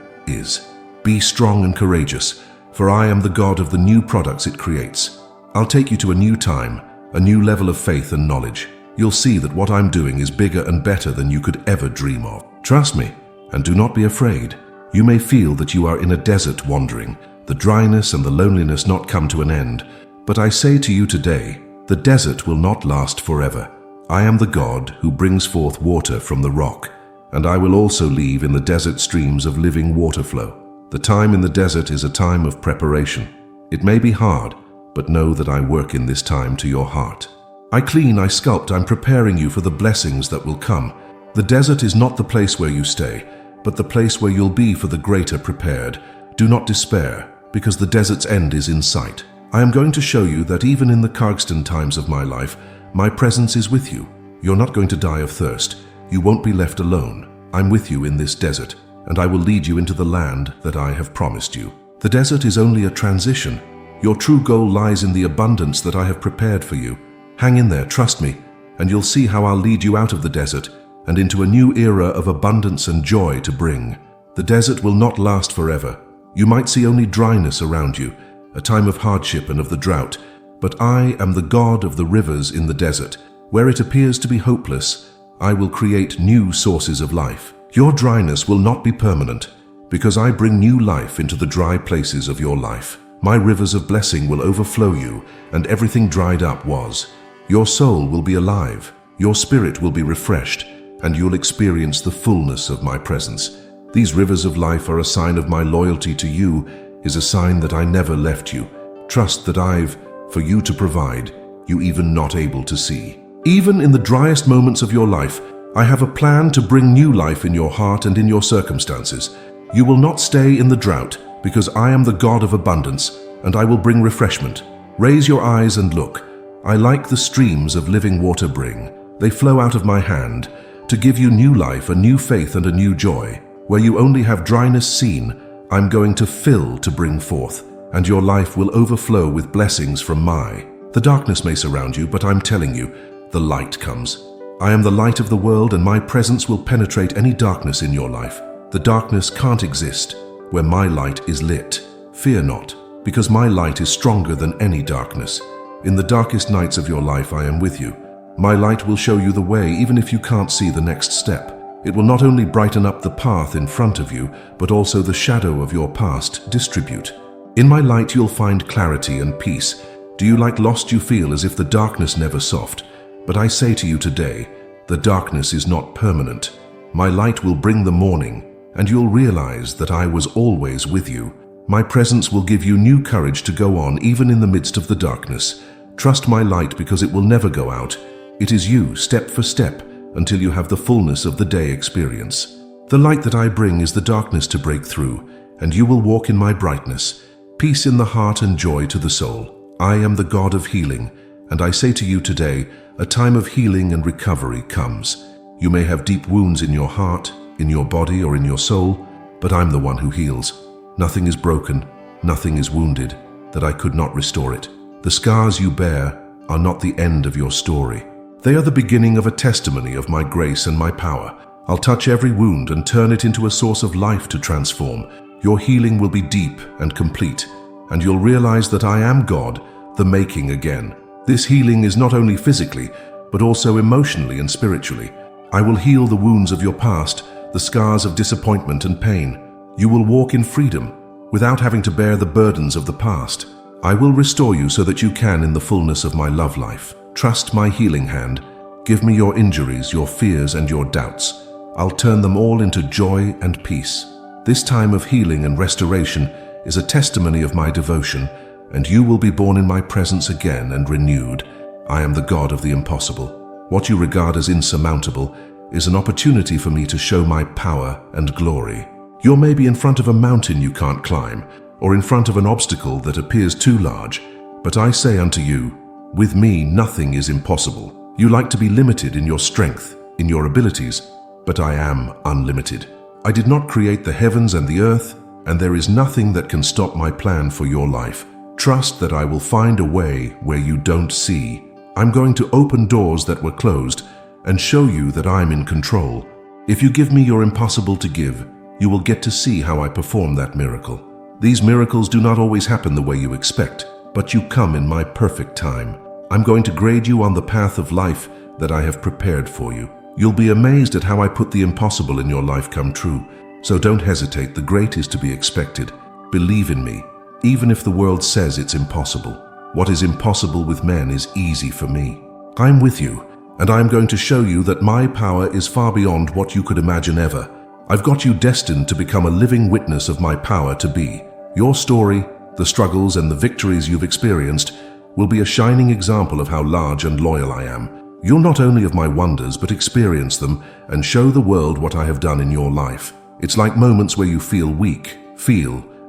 Be strong and courageous, for I am the God of the new products it creates. I'll take you to a new time, a new level of faith and knowledge. You'll see that what I'm doing is bigger and better than you could ever dream of. Trust me, and do not be afraid. You may feel that you are in a desert wandering, the dryness and the loneliness not come to an end. But I say to you today, the desert will not last forever. I am the God who brings forth water from the rock, and I will also leave in the desert streams of living water flow. The time in the desert is a time of preparation. It may be hard, but know that I work in this time to your heart. I clean, I sculpt, I'm preparing you for the blessings that will come. The desert is not the place where you stay, but the place where you'll be for the greater prepared. Do not despair, because the desert's end is in sight. I am going to show you that even in the Kargston times of my life, my presence is with you. You're not going to die of thirst. You won't be left alone. I'm with you in this desert, and I will lead you into the land that I have promised you. The desert is only a transition. Your true goal lies in the abundance that I have prepared for you. Hang in there, trust me, and you'll see how I'll lead you out of the desert and into a new era of abundance and joy to bring. The desert will not last forever. You might see only dryness around you, a time of hardship and of the drought, but I am the God of the rivers in the desert. Where it appears to be hopeless, I will create new sources of life. Your dryness will not be permanent, because I bring new life into the dry places of your life. My rivers of blessing will overflow you, and everything dried up was. Your soul will be alive, your spirit will be refreshed, and you'll experience the fullness of my presence. These rivers of life are a sign of my loyalty to you, is a sign that I never left you. Trust that I've, for you to provide, you even not able to see. Even in the driest moments of your life, I have a plan to bring new life in your heart and in your circumstances. You will not stay in the drought, because I am the God of abundance, and I will bring refreshment. Raise your eyes and look. I like the streams of living water bring. They flow out of my hand, to give you new life, a new faith, and a new joy. Where you only have dryness seen, I'm going to fill to bring forth, and your life will overflow with blessings from The darkness may surround you, but I'm telling you, the light comes. I am the light of the world, and my presence will penetrate any darkness in your life. The darkness can't exist where my light is lit. Fear not, because my light is stronger than any darkness. In the darkest nights of your life I am with you. My light will show you the way even if you can't see the next step. It will not only brighten up the path in front of you, but also the shadow of your past distribute. In my light you'll find clarity and peace. Do you like lost you feel as if the darkness never soft? But I say to you today, the darkness is not permanent. My light will bring the morning, and you'll realize that I was always with you. My presence will give you new courage to go on even in the midst of the darkness. Trust my light because it will never go out. It is you, step for step, until you have the fullness of the day experience. The light that I bring is the darkness to break through, and you will walk in my brightness. Peace in the heart and joy to the soul. I am the God of healing, and I say to you today, a time of healing and recovery comes. You may have deep wounds in your heart, in your body, or in your soul, but I'm the one who heals. Nothing is broken, nothing is wounded, that I could not restore it. The scars you bear are not the end of your story. They are the beginning of a testimony of my grace and my power. I'll touch every wound and turn it into a source of life to transform. Your healing will be deep and complete, and you'll realize that I am God, the making again. This healing is not only physically, but also emotionally and spiritually. I will heal the wounds of your past, the scars of disappointment and pain. You will walk in freedom, without having to bear the burdens of the past. I will restore you so that you can in the fullness of my love life. Trust my healing hand. Give me your injuries, your fears, and your doubts. I'll turn them all into joy and peace. This time of healing and restoration is a testimony of my devotion, and you will be born in my presence again and renewed. I am the God of the impossible. What you regard as insurmountable is an opportunity for me to show my power and glory. You may be in front of a mountain you can't climb, or in front of an obstacle that appears too large, but I say unto you, with me nothing is impossible. You like to be limited in your strength, in your abilities, but I am unlimited. I did not create the heavens and the earth, and there is nothing that can stop my plan for your life. Trust that I will find a way where you don't see. I'm going to open doors that were closed and show you that I'm in control. If you give me your impossible to give, you will get to see how I perform that miracle. These miracles do not always happen the way you expect, but you come in my perfect time. I'm going to grade you on the path of life that I have prepared for you. You'll be amazed at how I put the impossible in your life come true. So don't hesitate, the great is to be expected. Believe in me, even if the world says it's impossible. What is impossible with men is easy for me. I'm with you, and I'm going to show you that my power is far beyond what you could imagine ever. I've got you destined to become a living witness of my power to be. Your story, the struggles and the victories you've experienced, will be a shining example of how large and loyal I am. You'll not only of my wonders, but experience them and show the world what I have done in your life. It's like moments where you feel weak,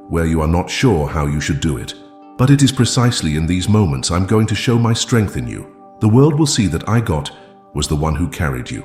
where you are not sure how you should do it. But it is precisely in these moments I'm going to show my strength in you. The world will see that I was the one who carried you,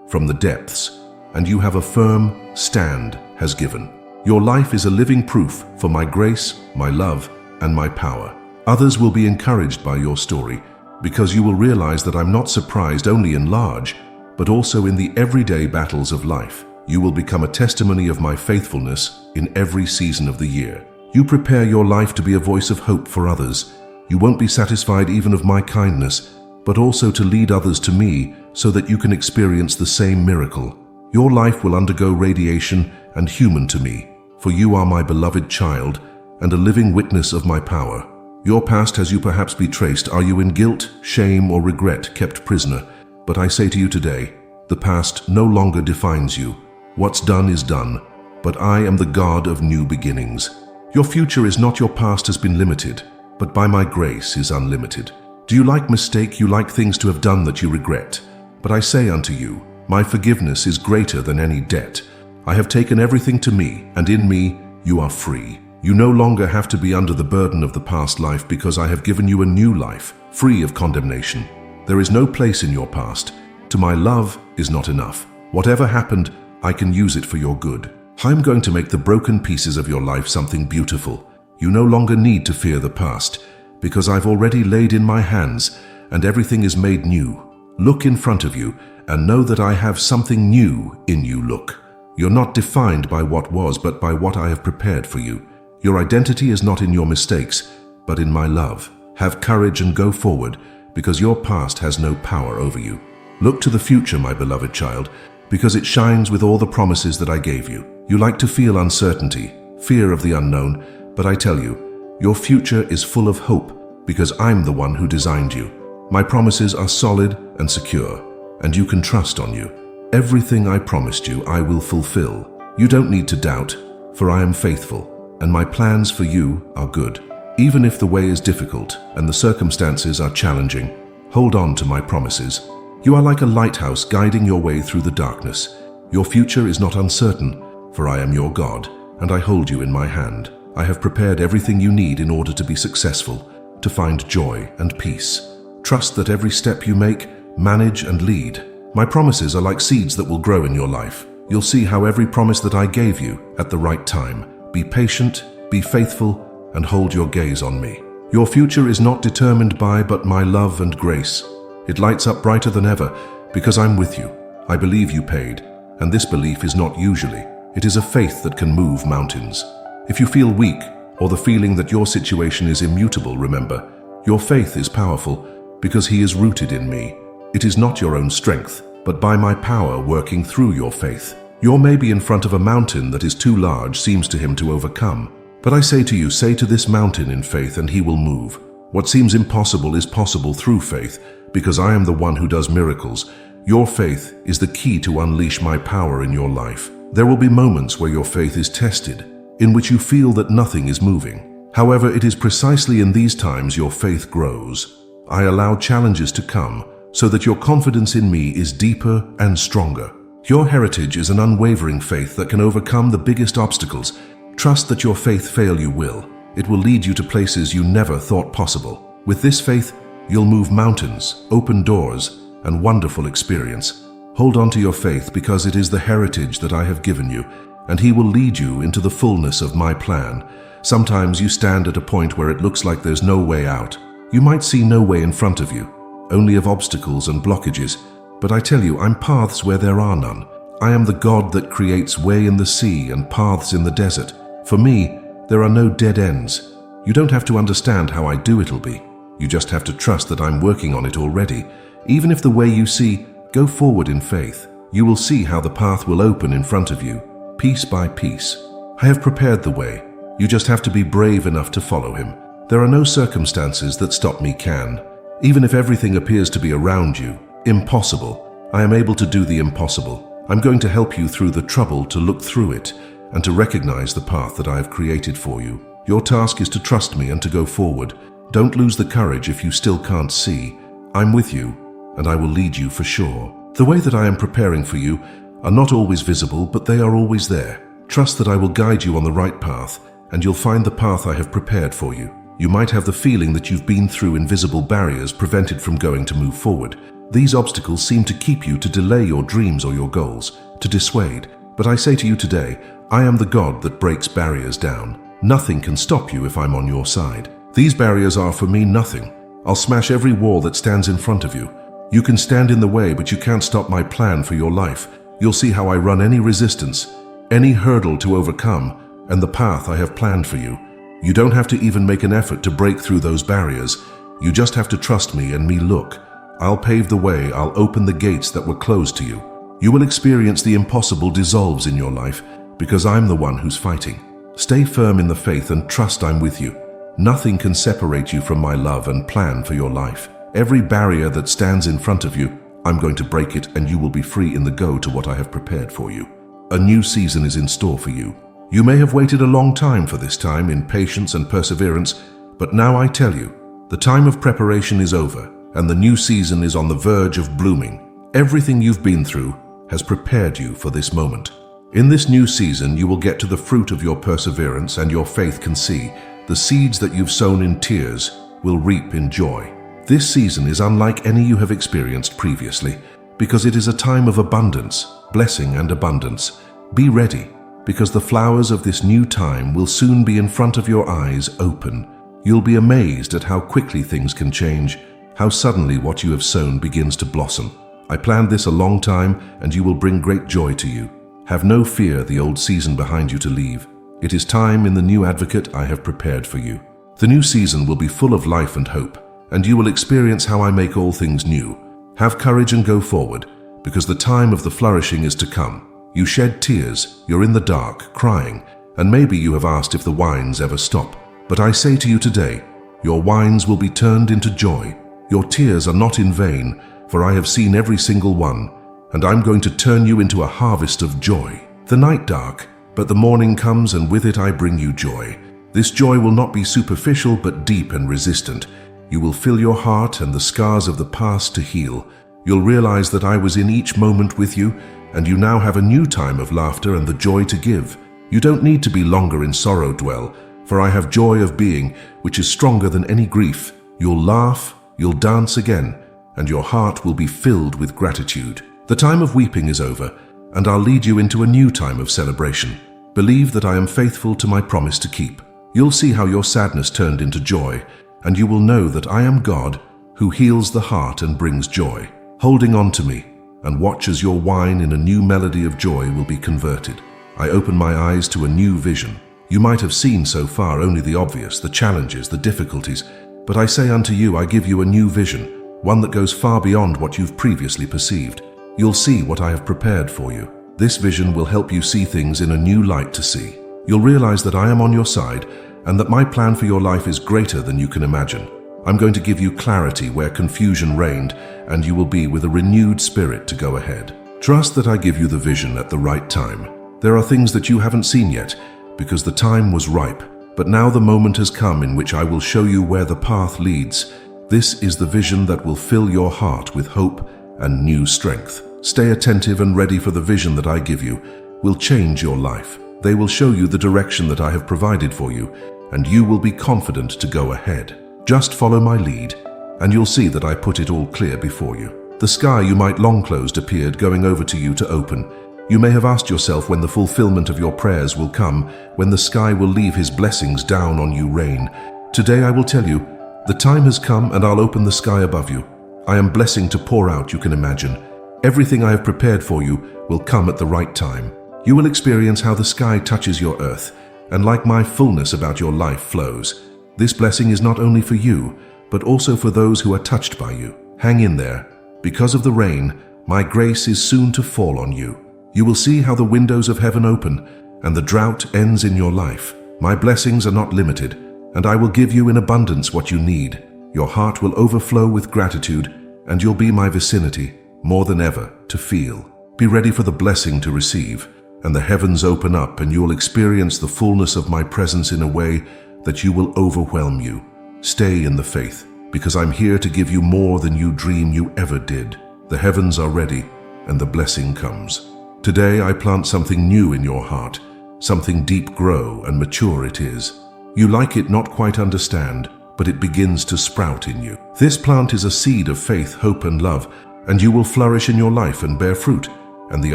from the depths, and you have a firm stand has given. Your life is a living proof for my grace, my love, and my power. Others will be encouraged by your story because you will realize that I'm not surprised only in large, but also in the everyday battles of life. You will become a testimony of my faithfulness in every season of the year. You prepare your life to be a voice of hope for others. You won't be satisfied even of my kindness, but also to lead others to me so that you can experience the same miracle. Your life will undergo radiation and human to me, for you are my beloved child and a living witness of my power. Your past has you perhaps be traced. Are you in guilt, shame, or regret kept prisoner? But I say to you today, the past no longer defines you. What's done is done, but I am the God of new beginnings. Your future is not your past has been limited, but by my grace is unlimited. Do you like mistake? You like things to have done that you regret? But I say unto you, my forgiveness is greater than any debt. I have taken everything to me, and in me you are free. You no longer have to be under the burden of the past life because I have given you a new life, free of condemnation. There is no place in your past. To my love is not enough. Whatever happened, I can use it for your good. I'm going to make the broken pieces of your life something beautiful. You no longer need to fear the past, because I've already laid in my hands, and everything is made new. Look in front of you, and know that I have something new in you. Look. You're not defined by what was, but by what I have prepared for you. Your identity is not in your mistakes, but in my love. Have courage and go forward, because your past has no power over you. Look to the future, my beloved child, because it shines with all the promises that I gave you. You like to feel uncertainty, fear of the unknown, but I tell you, your future is full of hope because I'm the one who designed you. My promises are solid and secure, and you can trust on you. Everything I promised you, I will fulfill. You don't need to doubt, for I am faithful, and my plans for you are good. Even if the way is difficult and the circumstances are challenging, hold on to my promises. You are like a lighthouse guiding your way through the darkness. Your future is not uncertain, for I am your God, and I hold you in my hand. I have prepared everything you need in order to be successful, to find joy and peace. Trust that every step you make, manage and lead. My promises are like seeds that will grow in your life. You'll see how every promise that I gave you at the right time. Be patient, be faithful, and hold your gaze on me. Your future is not determined by but my love and grace. It lights up brighter than ever because I'm with you. I believe you paid, and this belief is not usually. It is a faith that can move mountains. If you feel weak or the feeling that your situation is immutable, remember, your faith is powerful because he is rooted in me. It is not your own strength, but by my power working through your faith. You may be in front of a mountain that is too large, seems to him to overcome. But I say to you, say to this mountain in faith and he will move. What seems impossible is possible through faith, because I am the one who does miracles. Your faith is the key to unleash my power in your life. There will be moments where your faith is tested, in which you feel that nothing is moving. However, it is precisely in these times your faith grows. I allow challenges to come, so that your confidence in me is deeper and stronger. Your heritage is an unwavering faith that can overcome the biggest obstacles. Trust that your faith fail you will. It will lead you to places you never thought possible. With this faith, you'll move mountains, open doors, and wonderful experience. Hold on to your faith because it is the heritage that I have given you, and he will lead you into the fullness of my plan. Sometimes you stand at a point where it looks like there's no way out. You might see no way in front of you, only of obstacles and blockages, but I tell you, I'm paths where there are none. I am the God that creates way in the sea and paths in the desert. For me, there are no dead ends. You don't have to understand how I do it'll be. You just have to trust that I'm working on it already. Even if the way you see, go forward in faith. You will see how the path will open in front of you, piece by piece. I have prepared the way. You just have to be brave enough to follow him. There are no circumstances that stop me can. Even if everything appears to be around you, impossible, I am able to do the impossible. I'm going to help you through the trouble to look through it and to recognize the path that I have created for you. Your task is to trust me and to go forward. Don't lose the courage if you still can't see. I'm with you, and I will lead you for sure. The way that I am preparing for you are not always visible, but they are always there. Trust that I will guide you on the right path, and you'll find the path I have prepared for you. You might have the feeling that you've been through invisible barriers prevented from going to move forward. These obstacles seem to keep you, to delay your dreams or your goals, to dissuade. But I say to you today, I am the God that breaks barriers down. Nothing can stop you if I'm on your side. These barriers are for me nothing. I'll smash every wall that stands in front of you. You can stand in the way, but you can't stop my plan for your life. You'll see how I run any resistance, any hurdle to overcome, and the path I have planned for you. You don't have to even make an effort to break through those barriers. You just have to trust me and me. Look, I'll pave the way. I'll open the gates that were closed to you. You will experience the impossible dissolves in your life because I'm the one who's fighting. Stay firm in the faith and trust I'm with you. Nothing can separate you from my love and plan for your life. Every barrier that stands in front of you, I'm going to break it and you will be free in the go to what I have prepared for you. A new season is in store for you. You may have waited a long time for this time in patience and perseverance, but now I tell you, the time of preparation is over and the new season is on the verge of blooming. Everything you've been through has prepared you for this moment. In this new season, you will get to the fruit of your perseverance, and your faith can see the seeds that you've sown in tears will reap in joy. This season is unlike any you have experienced previously because it is a time of abundance, blessing and abundance. Be ready, because the flowers of this new time will soon be in front of your eyes open. You'll be amazed at how quickly things can change, how suddenly what you have sown begins to blossom. I planned this a long time, and you will bring great joy to you. Have no fear the old season behind you to leave. It is time in the new advocate I have prepared for you. The new season will be full of life and hope. and you will experience how I make all things new. Have courage and go forward, because the time of the flourishing is to come. You shed tears, you're in the dark, crying, and maybe you have asked if the whines ever stop. But I say to you today, your whines will be turned into joy. Your tears are not in vain, for I have seen every single one, and I'm going to turn you into a harvest of joy. The night dark, but the morning comes, and with it I bring you joy. This joy will not be superficial, but deep and resistant. You will fill your heart and the scars of the past to heal. You'll realize that I was in each moment with you, and you now have a new time of laughter and the joy to give. You don't need to be longer in sorrow dwell, for I have joy of being, which is stronger than any grief. You'll laugh, you'll dance again, and your heart will be filled with gratitude. The time of weeping is over, and I'll lead you into a new time of celebration. Believe that I am faithful to my promise to keep. You'll see how your sadness turned into joy, and you will know that I am God, who heals the heart and brings joy. Holding on to me, and watch as your whine in a new melody of joy will be converted. I open my eyes to a new vision. You might have seen so far only the obvious, the challenges, the difficulties, but I say unto you, I give you a new vision, one that goes far beyond what you've previously perceived. You'll see what I have prepared for you. This vision will help you see things in a new light to see. You'll realize that I am on your side, and that my plan for your life is greater than you can imagine. I'm going to give you clarity where confusion reigned, and you will be with a renewed spirit to go ahead. Trust that I give you the vision at the right time. There are things that you haven't seen yet, because the time was ripe, but now the moment has come in which I will show you where the path leads. This is the vision that will fill your heart with hope and new strength. Stay attentive and ready, for the vision that I give you will change your life. They will show you the direction that I have provided for you, and you will be confident to go ahead. Just follow my lead, and you'll see that I put it all clear before you. The sky you might long closed appeared, going over to you to open. You may have asked yourself when the fulfillment of your prayers will come, when the sky will leave his blessings down on you rain. Today I will tell you, the time has come, and I'll open the sky above you. I am blessing to pour out, you can imagine. Everything I have prepared for you will come at the right time. You will experience how the sky touches your earth, and like my fullness about your life flows. This blessing is not only for you, but also for those who are touched by you. Hang in there. Because of the rain, my grace is soon to fall on you. You will see how the windows of heaven open, and the drought ends in your life. My blessings are not limited, and I will give you in abundance what you need. Your heart will overflow with gratitude, and you'll be my vicinity, more than ever, to feel. Be ready for the blessing to receive, and the heavens open up, and you'll experience the fullness of my presence in a way that you will overwhelm you. Stay in the faith, because I'm here to give you more than you dream you ever did. The heavens are ready, and the blessing comes. Today I plant something new in your heart, something deep grow and mature it is. You like it not quite understand, but it begins to sprout in you. This plant is a seed of faith, hope, and love, and you will flourish in your life and bear fruit, and the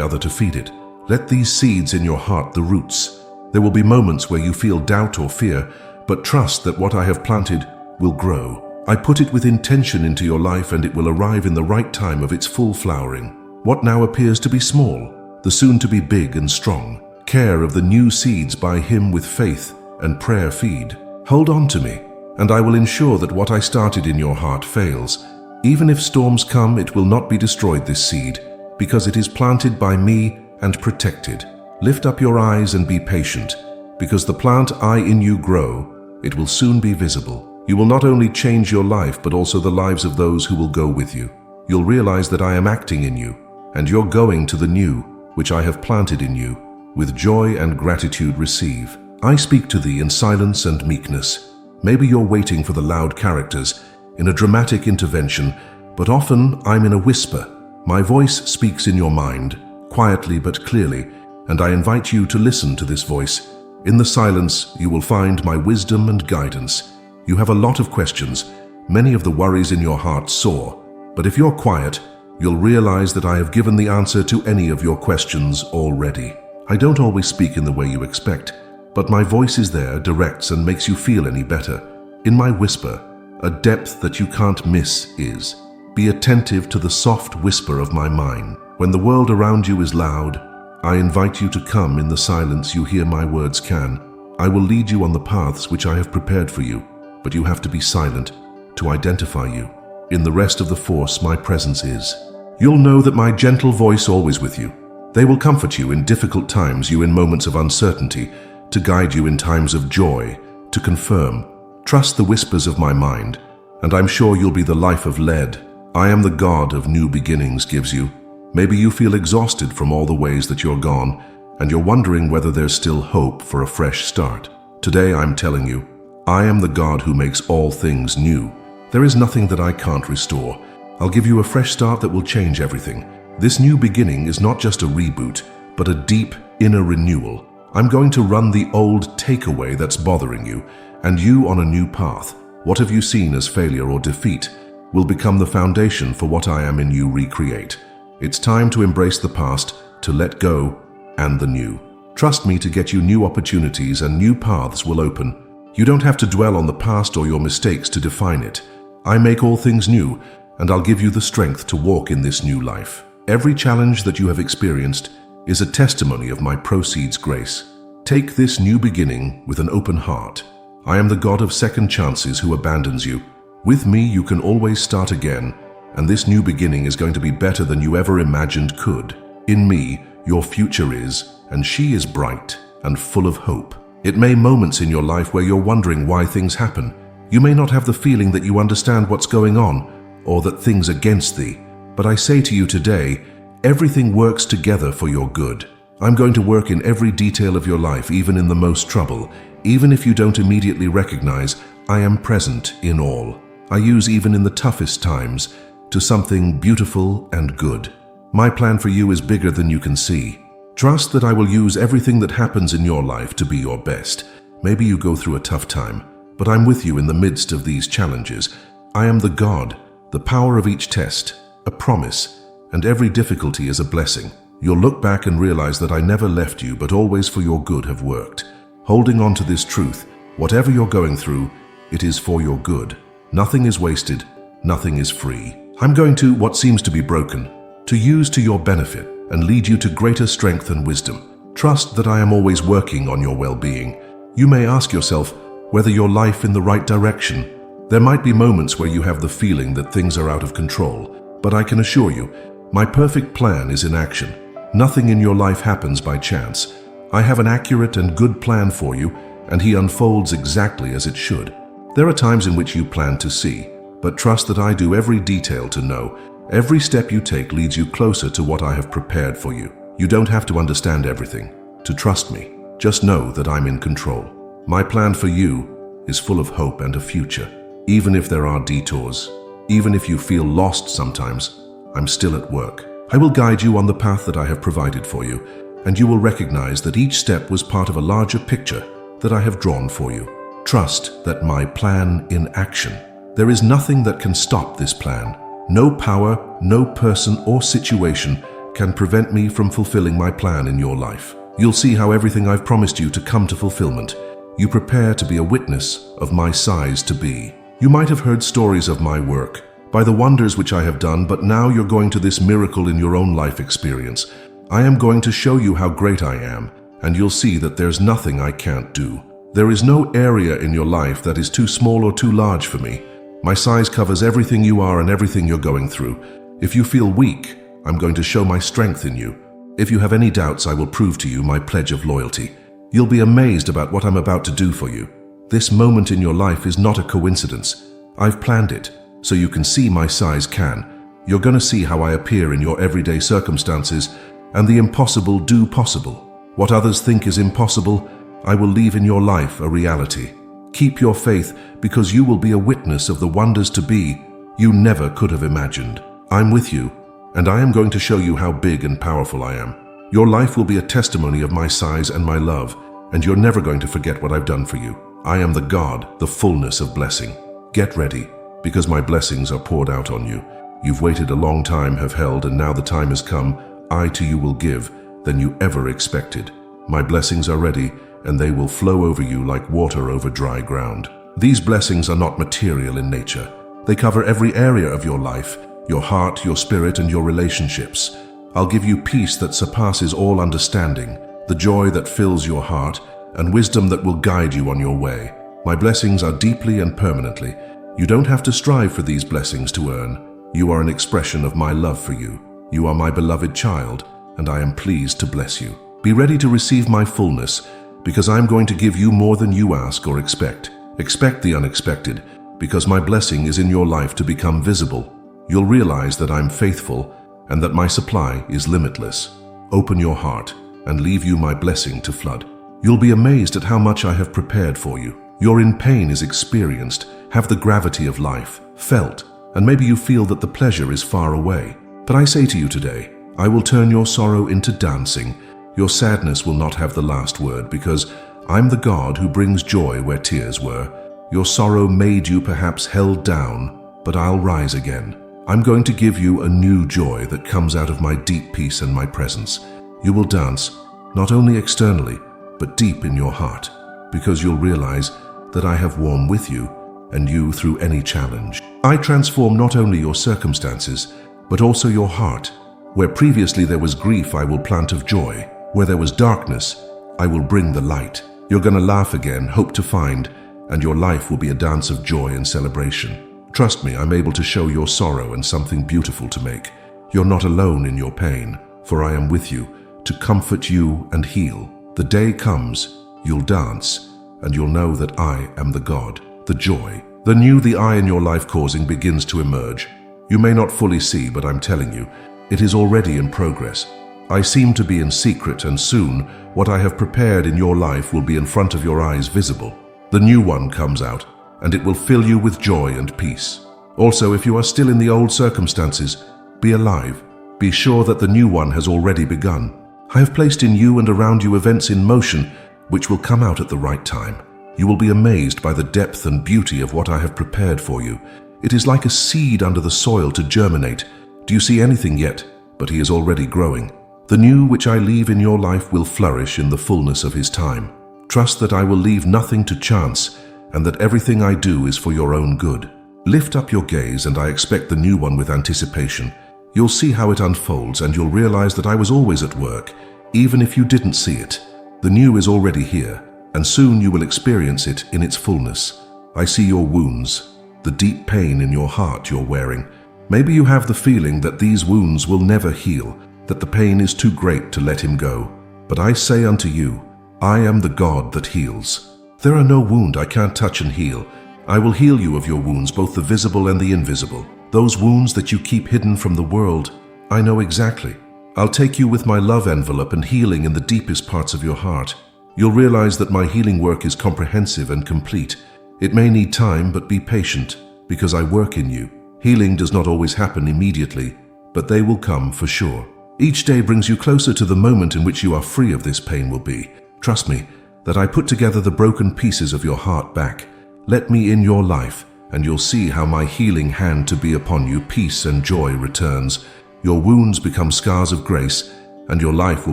other to feed it. Let these seeds in your heart the roots. There will be moments where you feel doubt or fear, but trust that what I have planted will grow. I put it with intention into your life, and it will arrive in the right time of its full flowering. What now appears to be small, the soon to be big and strong. Care of the new seeds by him with faith and prayer feed. Hold on to me, and I will ensure that what I started in your heart fails. Even if storms come, it will not be destroyed, this seed, because it is planted by me and protected. Lift up your eyes and be patient, because the plant I in you grow, it will soon be visible. You will not only change your life, but also the lives of those who will go with you. You'll realize that I am acting in you, and you're going to the new, which I have planted in you. With joy and gratitude receive. I speak to thee in silence and meekness. Maybe you're waiting for the loud characters, in a dramatic intervention, but often I'm in a whisper. My voice speaks in your mind, quietly but clearly, and I invite you to listen to this voice. In the silence, you will find my wisdom and guidance. You have a lot of questions. Many of the worries in your heart soar, but if you're quiet, you'll realize that I have given the answer to any of your questions already. I don't always speak in the way you expect, but my voice is there, directs, and makes you feel any better. In my whisper, a depth that you can't miss is. Be attentive to the soft whisper of my mind. When the world around you is loud, I invite you to come in the silence you hear my words can. I will lead you on the paths which I have prepared for you, but you have to be silent to to identify you. In the rest of the force, my presence is. You'll know that my gentle voice always with you. They will comfort you in difficult times, you in moments of uncertainty, to guide you in times of joy, to confirm. Trust the whispers of my mind, and I'm sure you'll be the life of lead. I am the God of new beginnings gives you. Maybe you feel exhausted from all the ways that you're gone, and you're wondering whether there's still hope for a fresh start. Today I'm telling you, I am the God who makes all things new. There is nothing that I can't restore. I'll give you a fresh start that will change everything. This new beginning is not just a reboot, but a deep inner renewal. I'm going to run the old takeaway that's bothering you, and you on a new path. What have you seen as failure or defeat will become the foundation for what I am in you recreate. It's time to embrace the past, to let go, and the new. Trust me to get you new opportunities, and new paths will open. You don't have to dwell on the past or your mistakes to define it. I make all things new, and I'll give you the strength to walk in this new life. Every challenge that you have experienced is a testimony of my proceeds grace. Take this new beginning with an open heart. I am the God of second chances who abandons you. With me, you can always start again, and this new beginning is going to be better than you ever imagined could. In me, your future is, and she is bright and full of hope. It may moments in your life where you're wondering why things happen. You may not have the feeling that you understand what's going on, or that things against thee. But I say to you today, everything works together for your good. I'm going to work in every detail of your life, even in the most trouble. Even if you don't immediately recognize, I am present in all. I use even in the toughest times to something beautiful and good. My plan for you is bigger than you can see. Trust that I will use everything that happens in your life to be your best. Maybe you go through a tough time, but I'm with you in the midst of these challenges. I am the God, the power of each test, a promise, and every difficulty is a blessing. You'll look back and realize that I never left you, but always for your good have worked. Holding on to this truth, whatever you're going through, it is for your good. Nothing is wasted, nothing is free. I'm going to what seems to be broken, to use to your benefit and lead you to greater strength and wisdom. Trust that I am always working on your well-being. You may ask yourself whether your life in the right direction. There might be moments where you have the feeling that things are out of control, but I can assure you, my perfect plan is in action. Nothing in your life happens by chance. I have an accurate and good plan for you, and he unfolds exactly as it should. There are times in which you plan to see, but trust that I do every detail to know. Every step you take leads you closer to what I have prepared for you. You don't have to understand everything to trust me. Just know that I'm in control. My plan for you is full of hope and a future. Even if there are detours, even if you feel lost sometimes, I'm still at work. I will guide you on the path that I have provided for you, and you will recognize that each step was part of a larger picture that I have drawn for you. Trust that my plan in action. There is nothing that can stop this plan. No power, no person or situation can prevent me from fulfilling my plan in your life. You'll see how everything I've promised you to come to fulfillment. You prepare to be a witness of my size to be. You might have heard stories of my work, by the wonders which I have done, but now you're going to this miracle in your own life experience. I am going to show you how great I am, and you'll see that there's nothing I can't do. There is no area in your life that is too small or too large for me. My size covers everything you are and everything you're going through. If you feel weak, I'm going to show my strength in you. If you have any doubts, I will prove to you my pledge of loyalty. You'll be amazed about what I'm about to do for you. This moment in your life is not a coincidence. I've planned it, so you can see my size can. You're going to see how I appear in your everyday circumstances, and the impossible do possible. What others think is impossible, I will leave in your life a reality. Keep your faith, because you will be a witness of the wonders to be you never could have imagined. I'm with you, and I am going to show you how big and powerful I am. Your life will be a testimony of my size and my love, and you're never going to forget what I've done for you. I am the God, the fullness of blessing. Get ready, because my blessings are poured out on you. You've waited a long time, have held, and now the time has come. I to you will give than you ever expected. My blessings are ready, and they will flow over you like water over dry ground. These blessings are not material in nature. They cover every area of your life, your heart, your spirit, and your relationships. I'll give you peace that surpasses all understanding, the joy that fills your heart, and wisdom that will guide you on your way. My blessings are deeply and permanently. You don't have to strive for these blessings to earn. You are an expression of my love for you. You are my beloved child, and I am pleased to bless you. Be ready to receive my fullness, because I am going to give you more than you ask or expect. Expect the unexpected, because my blessing is in your life to become visible. You'll realize that I'm faithful and that my supply is limitless. Open your heart and leave you my blessing to flood. You'll be amazed at how much I have prepared for you. Your in pain is experienced, have the gravity of life, felt, and maybe you feel that the pleasure is far away. But I say to you today, I will turn your sorrow into dancing. Your sadness will not have the last word, because I'm the God who brings joy where tears were. Your sorrow made you perhaps held down, but I'll rise again. I'm going to give you a new joy that comes out of my deep peace and my presence. You will dance, not only externally, but deep in your heart, because you'll realize that I have worn with you and you through any challenge. I transform not only your circumstances, but also your heart. Where previously there was grief, I will plant of joy. Where there was darkness, I will bring the light. You're going to laugh again, hope to find, and your life will be a dance of joy and celebration. Trust me, I'm able to show your sorrow and something beautiful to make. You're not alone in your pain, for I am with you to comfort you and heal. The day comes, you'll dance, and you'll know that I am the God, the joy. The new, the I in your life causing begins to emerge. You may not fully see, but I'm telling you, it is already in progress. I seem to be in secret, and soon what I have prepared in your life will be in front of your eyes visible. The new one comes out, and it will fill you with joy and peace. Also, if you are still in the old circumstances, be alive. Be sure that the new one has already begun. I have placed in you and around you events in motion which will come out at the right time. You will be amazed by the depth and beauty of what I have prepared for you. It is like a seed under the soil to germinate. Do you see anything yet? But he is already growing. The new which I leave in your life will flourish in the fullness of his time. Trust that I will leave nothing to chance, and that everything I do is for your own good. Lift up your gaze, and I expect the new one with anticipation. You'll see how it unfolds, and you'll realize that I was always at work, even if you didn't see it. The new is already here, and soon you will experience it in its fullness. I see your wounds, the deep pain in your heart you're wearing. Maybe you have the feeling that these wounds will never heal, that the pain is too great to let him go. But I say unto you, I am the God that heals. There are no wound I can't touch and heal. I will heal you of your wounds, both the visible and the invisible. Those wounds that you keep hidden from the world, I know exactly. I'll take you with my love envelope and healing in the deepest parts of your heart. You'll realize that my healing work is comprehensive and complete. It may need time, but be patient, because I work in you. Healing does not always happen immediately, but they will come for sure. Each day brings you closer to the moment in which you are free of this pain will be. Trust me, that I put together the broken pieces of your heart back. Let me in your life, and you'll see how my healing hand to be upon you, peace and joy returns. Your wounds become scars of grace, and your life will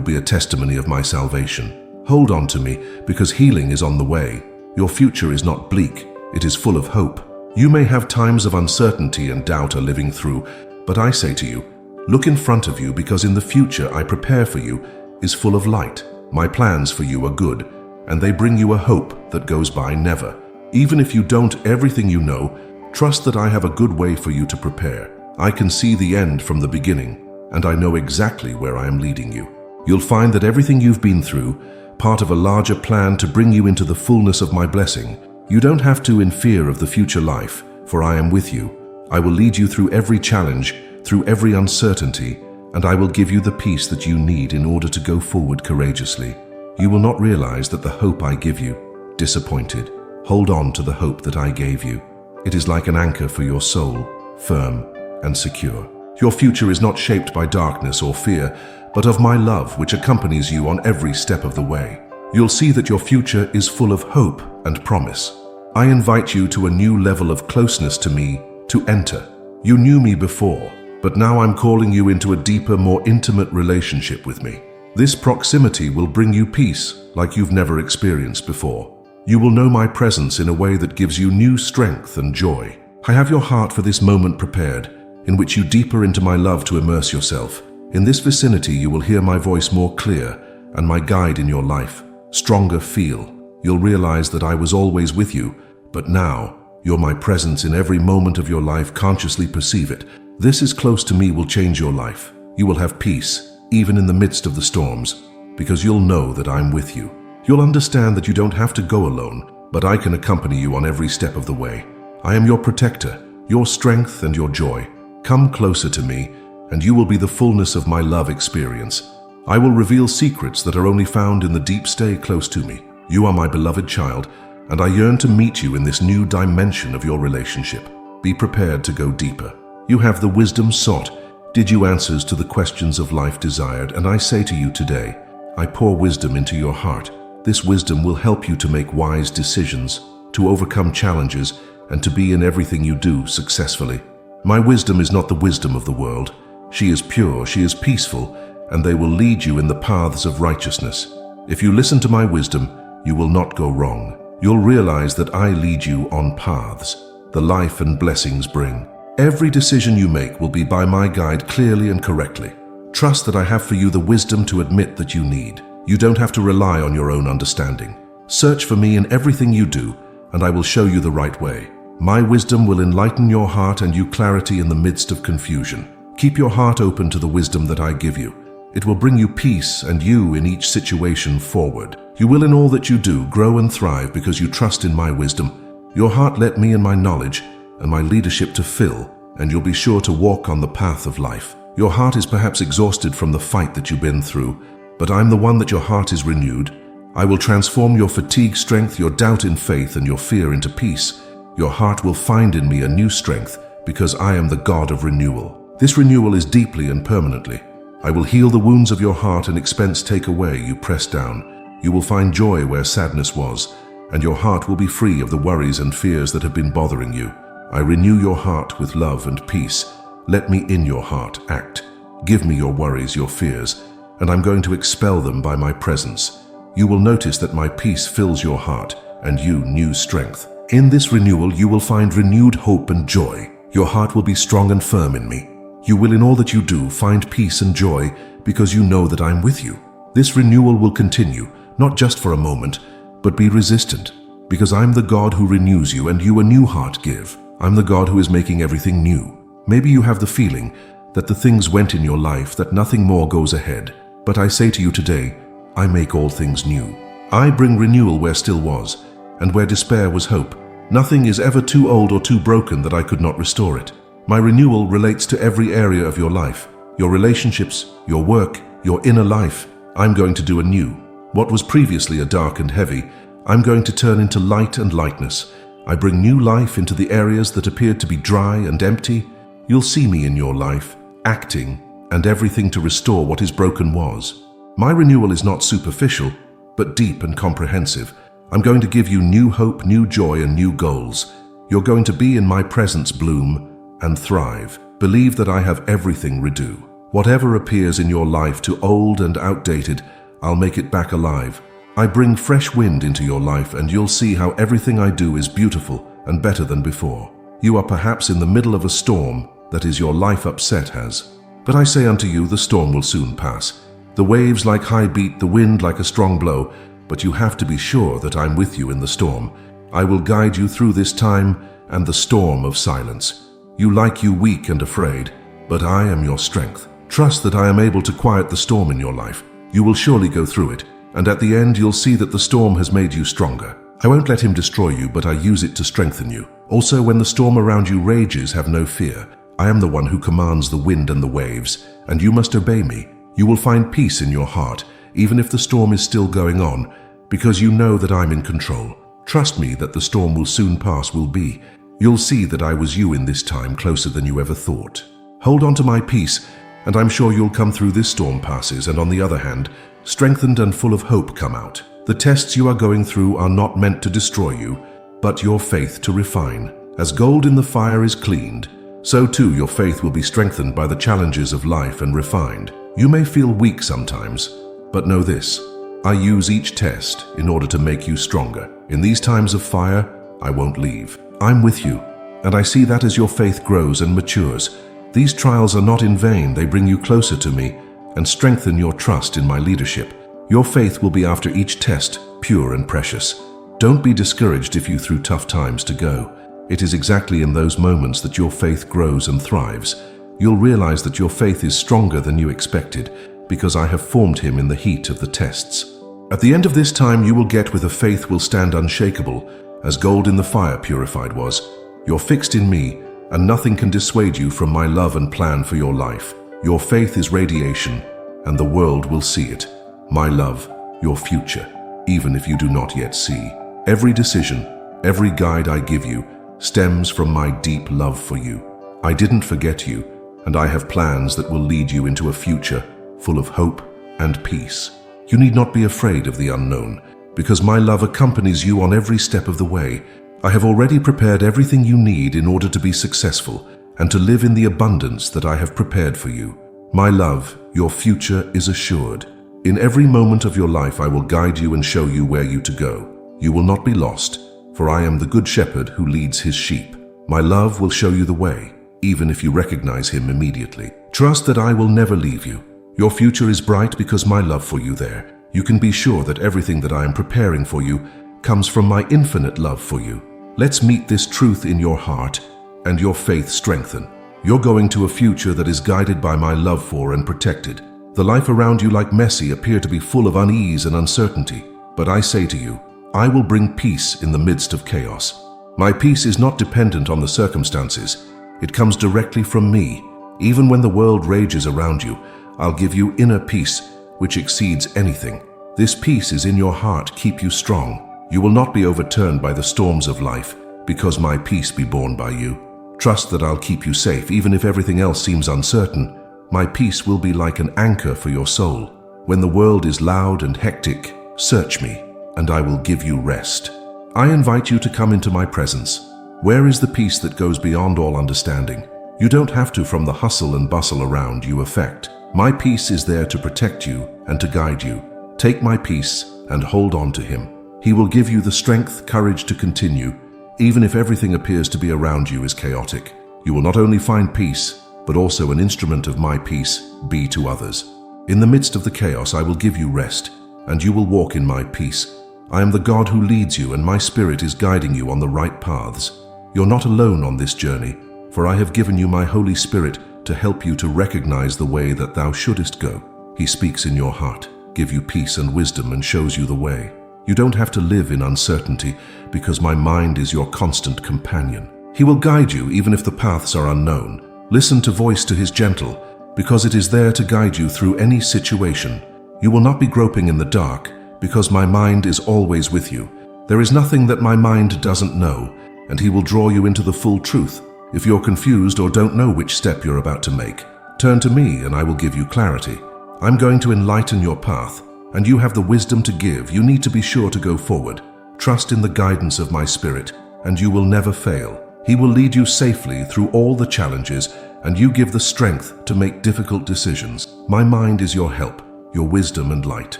be a testimony of my salvation. Hold on to me, because healing is on the way. Your future is not bleak, it is full of hope. You may have times of uncertainty and doubt are living through, but I say to you, look in front of you, because in the future I prepare for you is full of light. My plans for you are good, and they bring you a hope that goes by never. Even if you don't everything you know, trust that I have a good way for you to prepare. I can see the end from the beginning, and I know exactly where I am leading you. You'll find that everything you've been through, part of a larger plan to bring you into the fullness of my blessing. You don't have to in fear of the future life, for I am with you. I will lead you through every challenge, through every uncertainty, and I will give you the peace that you need in order to go forward courageously. You will not realize that the hope I give you, disappointed. Hold on to the hope that I gave you. It is like an anchor for your soul, firm and secure. Your future is not shaped by darkness or fear, but of my love which accompanies you on every step of the way. You'll see that your future is full of hope and promise. I invite you to a new level of closeness to me to enter. You knew me before, but now I'm calling you into a deeper, more intimate relationship with me. This proximity will bring you peace like you've never experienced before. You will know my presence in a way that gives you new strength and joy. I have your heart for this moment prepared, in which you deeper into my love to immerse yourself. In this vicinity you will hear my voice more clear and my guide in your life. Stronger feel. You'll realize that I was always with you, but now You're my presence in every moment of your life. Consciously perceive it. This is close to me will change your life. You will have peace, even in the midst of the storms, because you'll know that I'm with you. You'll understand that you don't have to go alone, but I can accompany you on every step of the way. I am your protector, your strength and your joy. Come closer to me, and you will be the fullness of my love experience. I will reveal secrets that are only found in the deep. Stay close to me. You are my beloved child, and I yearn to meet you in this new dimension of your relationship. Be prepared to go deeper. You have the wisdom sought. Did you answers to the questions of life desired? And I say to you today, I pour wisdom into your heart. This wisdom will help you to make wise decisions, to overcome challenges, and to be in everything you do successfully. My wisdom is not the wisdom of the world. She is pure, she is peaceful, and they will lead you in the paths of righteousness. If you listen to my wisdom, you will not go wrong. You'll realize that I lead you on paths the life and blessings bring. Every decision you make will be by my guide, clearly and correctly. Trust that I have for you the wisdom to admit that you need. You don't have to rely on your own understanding. Search for me in everything you do, and I will show you the right way. My wisdom will enlighten your heart and you clarity in the midst of confusion. Keep your heart open to the wisdom that I give you. It will bring you peace and you in each situation forward. You will in all that you do grow and thrive because you trust in my wisdom. Your heart let me in my knowledge and my leadership to fill, and you'll be sure to walk on the path of life. Your heart is perhaps exhausted from the fight that you've been through, but I'm the one that your heart is renewed. I will transform your fatigue strength, your doubt in faith, and your fear into peace. Your heart will find in me a new strength because I am the God of renewal. This renewal is deeply and permanently. I will heal the wounds of your heart and expense take away you press down. You will find joy where sadness was, and your heart will be free of the worries and fears that have been bothering you. I renew your heart with love and peace. Let me in your heart act. Give me your worries, your fears, and I'm going to expel them by my presence. You will notice that my peace fills your heart and you new strength. In this renewal, you will find renewed hope and joy. Your heart will be strong and firm in me. You will in all that you do find peace and joy because you know that I'm with you. This renewal will continue, not just for a moment, but be resistant, because I'm the God who renews you and you a new heart give. I'm the God who is making everything new. Maybe you have the feeling that the things went in your life, that nothing more goes ahead. But I say to you today, I make all things new. I bring renewal where still was, and where despair was hope. Nothing is ever too old or too broken that I could not restore it. My renewal relates to every area of your life, your relationships, your work, your inner life. I'm going to do anew. What was previously a dark and heavy, I'm going to turn into light and lightness. I bring new life into the areas that appeared to be dry and empty. You'll see me in your life, acting, and everything to restore what is broken was. My renewal is not superficial, but deep and comprehensive. I'm going to give you new hope, new joy, and new goals. You're going to be in my presence, bloom and thrive. Believe that I have everything redo. Whatever appears in your life too old and outdated, I'll make it back alive. I bring fresh wind into your life and you'll see how everything I do is beautiful and better than before. You are perhaps in the middle of a storm that is your life upset has. But I say unto you, the storm will soon pass. The waves like high beat, the wind like a strong blow, but you have to be sure that I'm with you in the storm. I will guide you through this time and the storm of silence. You like you weak and afraid, but I am your strength. Trust that I am able to quiet the storm in your life. You will surely go through it, and at the end you'll see that the storm has made you stronger. I won't let him destroy you, but I use it to strengthen you. Also, when the storm around you rages, have no fear. I am the one who commands the wind and the waves, and you must obey me. You will find peace in your heart, even if the storm is still going on, because you know that I'm in control. Trust me that the storm will soon pass, will be. You'll see that I was you in this time, closer than you ever thought. Hold on to my peace, and I'm sure you'll come through this storm passes, and on the other hand, strengthened and full of hope come out. The tests you are going through are not meant to destroy you, but your faith to refine. As gold in the fire is cleaned, so too your faith will be strengthened by the challenges of life and refined. You may feel weak sometimes, but know this: I use each test in order to make you stronger. In these times of fire, I won't leave. I'm with you, and I see that as your faith grows and matures. These trials are not in vain. They bring you closer to me and strengthen your trust in my leadership. Your faith will be after each test pure and precious. Don't be discouraged if you through tough times to go. It is exactly in those moments that your faith grows and thrives. You'll realize that your faith is stronger than you expected, because I have formed him in the heat of the tests. At the end of this time you will get with a faith will stand unshakable, as gold in the fire purified was. You're fixed in me, and nothing can dissuade you from my love and plan for your life. Your faith is radiation, and the world will see it. My love, your future, even if you do not yet see. Every decision, every guide I give you, stems from my deep love for you. I didn't forget you, and I have plans that will lead you into a future full of hope and peace. You need not be afraid of the unknown, because my love accompanies you on every step of the way. I have already prepared everything you need in order to be successful and to live in the abundance that I have prepared for you. My love, your future is assured. In every moment of your life I will guide you and show you where you to go. You will not be lost, for I am the good shepherd who leads his sheep. My love will show you the way, even if you recognize him immediately. Trust that I will never leave you. Your future is bright because my love for you there. You can be sure that everything that I am preparing for you comes from my infinite love for you. Let's meet this truth in your heart and your faith strengthen. You're going to a future that is guided by my love for and protected. The life around you, like Messi, appear to be full of unease and uncertainty. But I say to you, I will bring peace in the midst of chaos. My peace is not dependent on the circumstances. It comes directly from me. Even when the world rages around you, I'll give you inner peace which exceeds anything. This peace is in your heart. Keep you strong. You will not be overturned by the storms of life, because my peace be borne by you. Trust that I'll keep you safe, even if everything else seems uncertain. My peace will be like an anchor for your soul. When the world is loud and hectic, search me, and I will give you rest. I invite you to come into my presence. Where is the peace that goes beyond all understanding? You don't have to from the hustle and bustle around you affect. My peace is there to protect you and to guide you. Take my peace and hold on to him. He will give you the strength, courage to continue, even if everything appears to be around you is chaotic. You will not only find peace, but also an instrument of my peace be to others. In the midst of the chaos, I will give you rest, and you will walk in my peace. I am the God who leads you, and my spirit is guiding you on the right paths. You're not alone on this journey, for I have given you my Holy Spirit to help you to recognize the way that thou shouldest go. He speaks in your heart, give you peace and wisdom, and shows you the way. You don't have to live in uncertainty, because my mind is your constant companion. He will guide you even if the paths are unknown. Listen to voice to his gentle, because it is there to guide you through any situation. You will not be groping in the dark, because my mind is always with you. There is nothing that my mind doesn't know, and he will draw you into the full truth. If you're confused or don't know which step you're about to make, turn to me and I will give you clarity. I'm going to enlighten your path, and you have the wisdom to give. You need to be sure to go forward. Trust in the guidance of my Spirit, and you will never fail. He will lead you safely through all the challenges, and you give the strength to make difficult decisions. My mind is your help, your wisdom and light.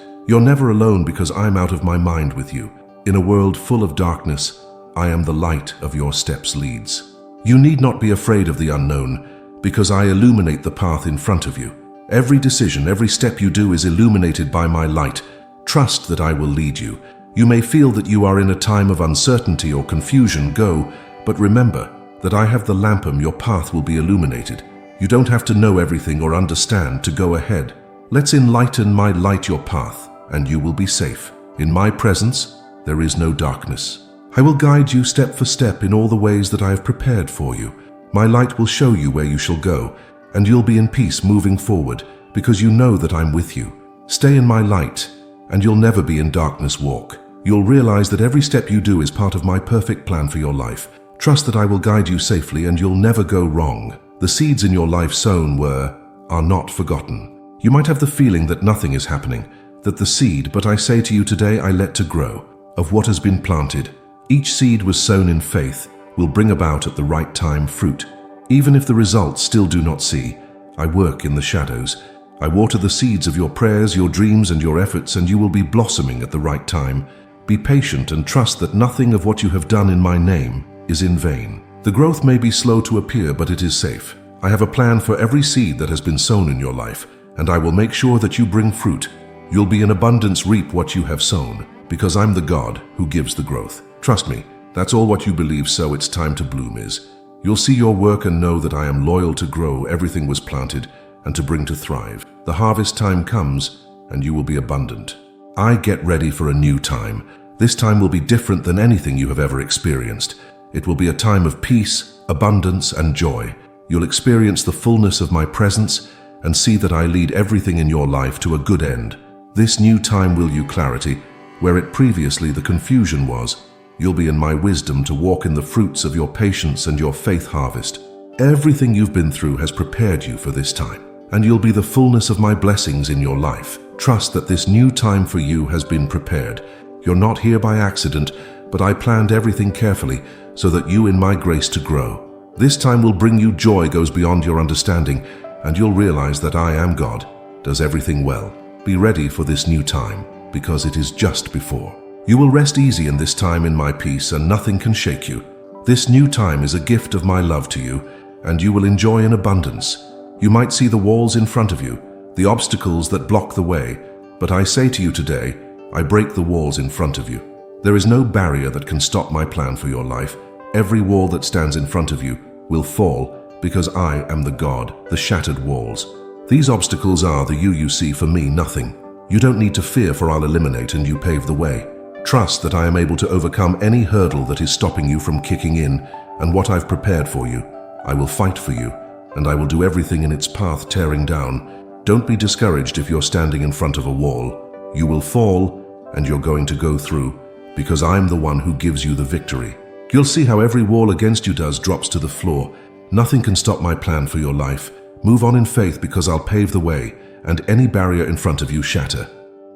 You're never alone because I'm out of my mind with you. In a world full of darkness, I am the light of your steps leads. You need not be afraid of the unknown, because I illuminate the path in front of you. Every decision, every step you do is illuminated by my light. Trust that I will lead you. You may feel that you are in a time of uncertainty or confusion. Go, but remember that I have the lampum. Your path will be illuminated. You don't have to know everything or understand to go ahead. Let's enlighten my light your path, and you will be safe. In my presence, there is no darkness. I will guide you step for step in all the ways that I have prepared for you. My light will show you where you shall go, and you'll be in peace moving forward, because you know that I'm with you. Stay in my light, and you'll never be in darkness walk. You'll realize that every step you do is part of my perfect plan for your life. Trust that I will guide you safely, and you'll never go wrong. The seeds in your life sown are not forgotten. You might have the feeling that nothing is happening, that the seed, but I say to you today, I let to grow, of what has been planted. Each seed was sown in faith, will bring about at the right time fruit. Even if the results still do not see, I work in the shadows. I water the seeds of your prayers, your dreams, and your efforts, and you will be blossoming at the right time. Be patient and trust that nothing of what you have done in my name is in vain. The growth may be slow to appear, but it is safe. I have a plan for every seed that has been sown in your life, and I will make sure that you bring fruit. You'll be in abundance, reap what you have sown, because I'm the God who gives the growth. Trust me, That's all what you believe, so it's time to bloom is. You'll see your work and know that I am loyal to grow everything was planted and to bring to thrive. The harvest time comes and you will be abundant. I get ready for a new time. This time will be different than anything you have ever experienced. It will be a time of peace, abundance, and joy. You'll experience the fullness of my presence and see that I lead everything in your life to a good end. This new time will you clarity, where it previously the confusion was. You'll be in my wisdom to walk in the fruits of your patience and your faith harvest. Everything you've been through has prepared you for this time, and you'll be the fullness of my blessings in your life. Trust that this new time for you has been prepared. You're not here by accident, but I planned everything carefully so that you in my grace to grow. This time will bring you joy goes beyond your understanding, and you'll realize that I am God, does everything well. Be ready for this new time, because it is just before. You will rest easy in this time in my peace, and nothing can shake you. This new time is a gift of my love to you, and you will enjoy in abundance. You might see the walls in front of you, the obstacles that block the way, but I say to you today, I break the walls in front of you. There is no barrier that can stop my plan for your life. Every wall that stands in front of you will fall, because I am the God, the shattered walls. These obstacles are the you see, for me nothing. You don't need to fear, for I'll eliminate and you pave the way. Trust that I am able to overcome any hurdle that is stopping you from kicking in, and what I've prepared for you. I will fight for you, and I will do everything in its path tearing down. Don't be discouraged if you're standing in front of a wall. You will fall, and you're going to go through, because I'm the one who gives you the victory. You'll see how every wall against you drops to the floor. Nothing can stop my plan for your life. Move on in faith, because I'll pave the way, and any barrier in front of you shatter.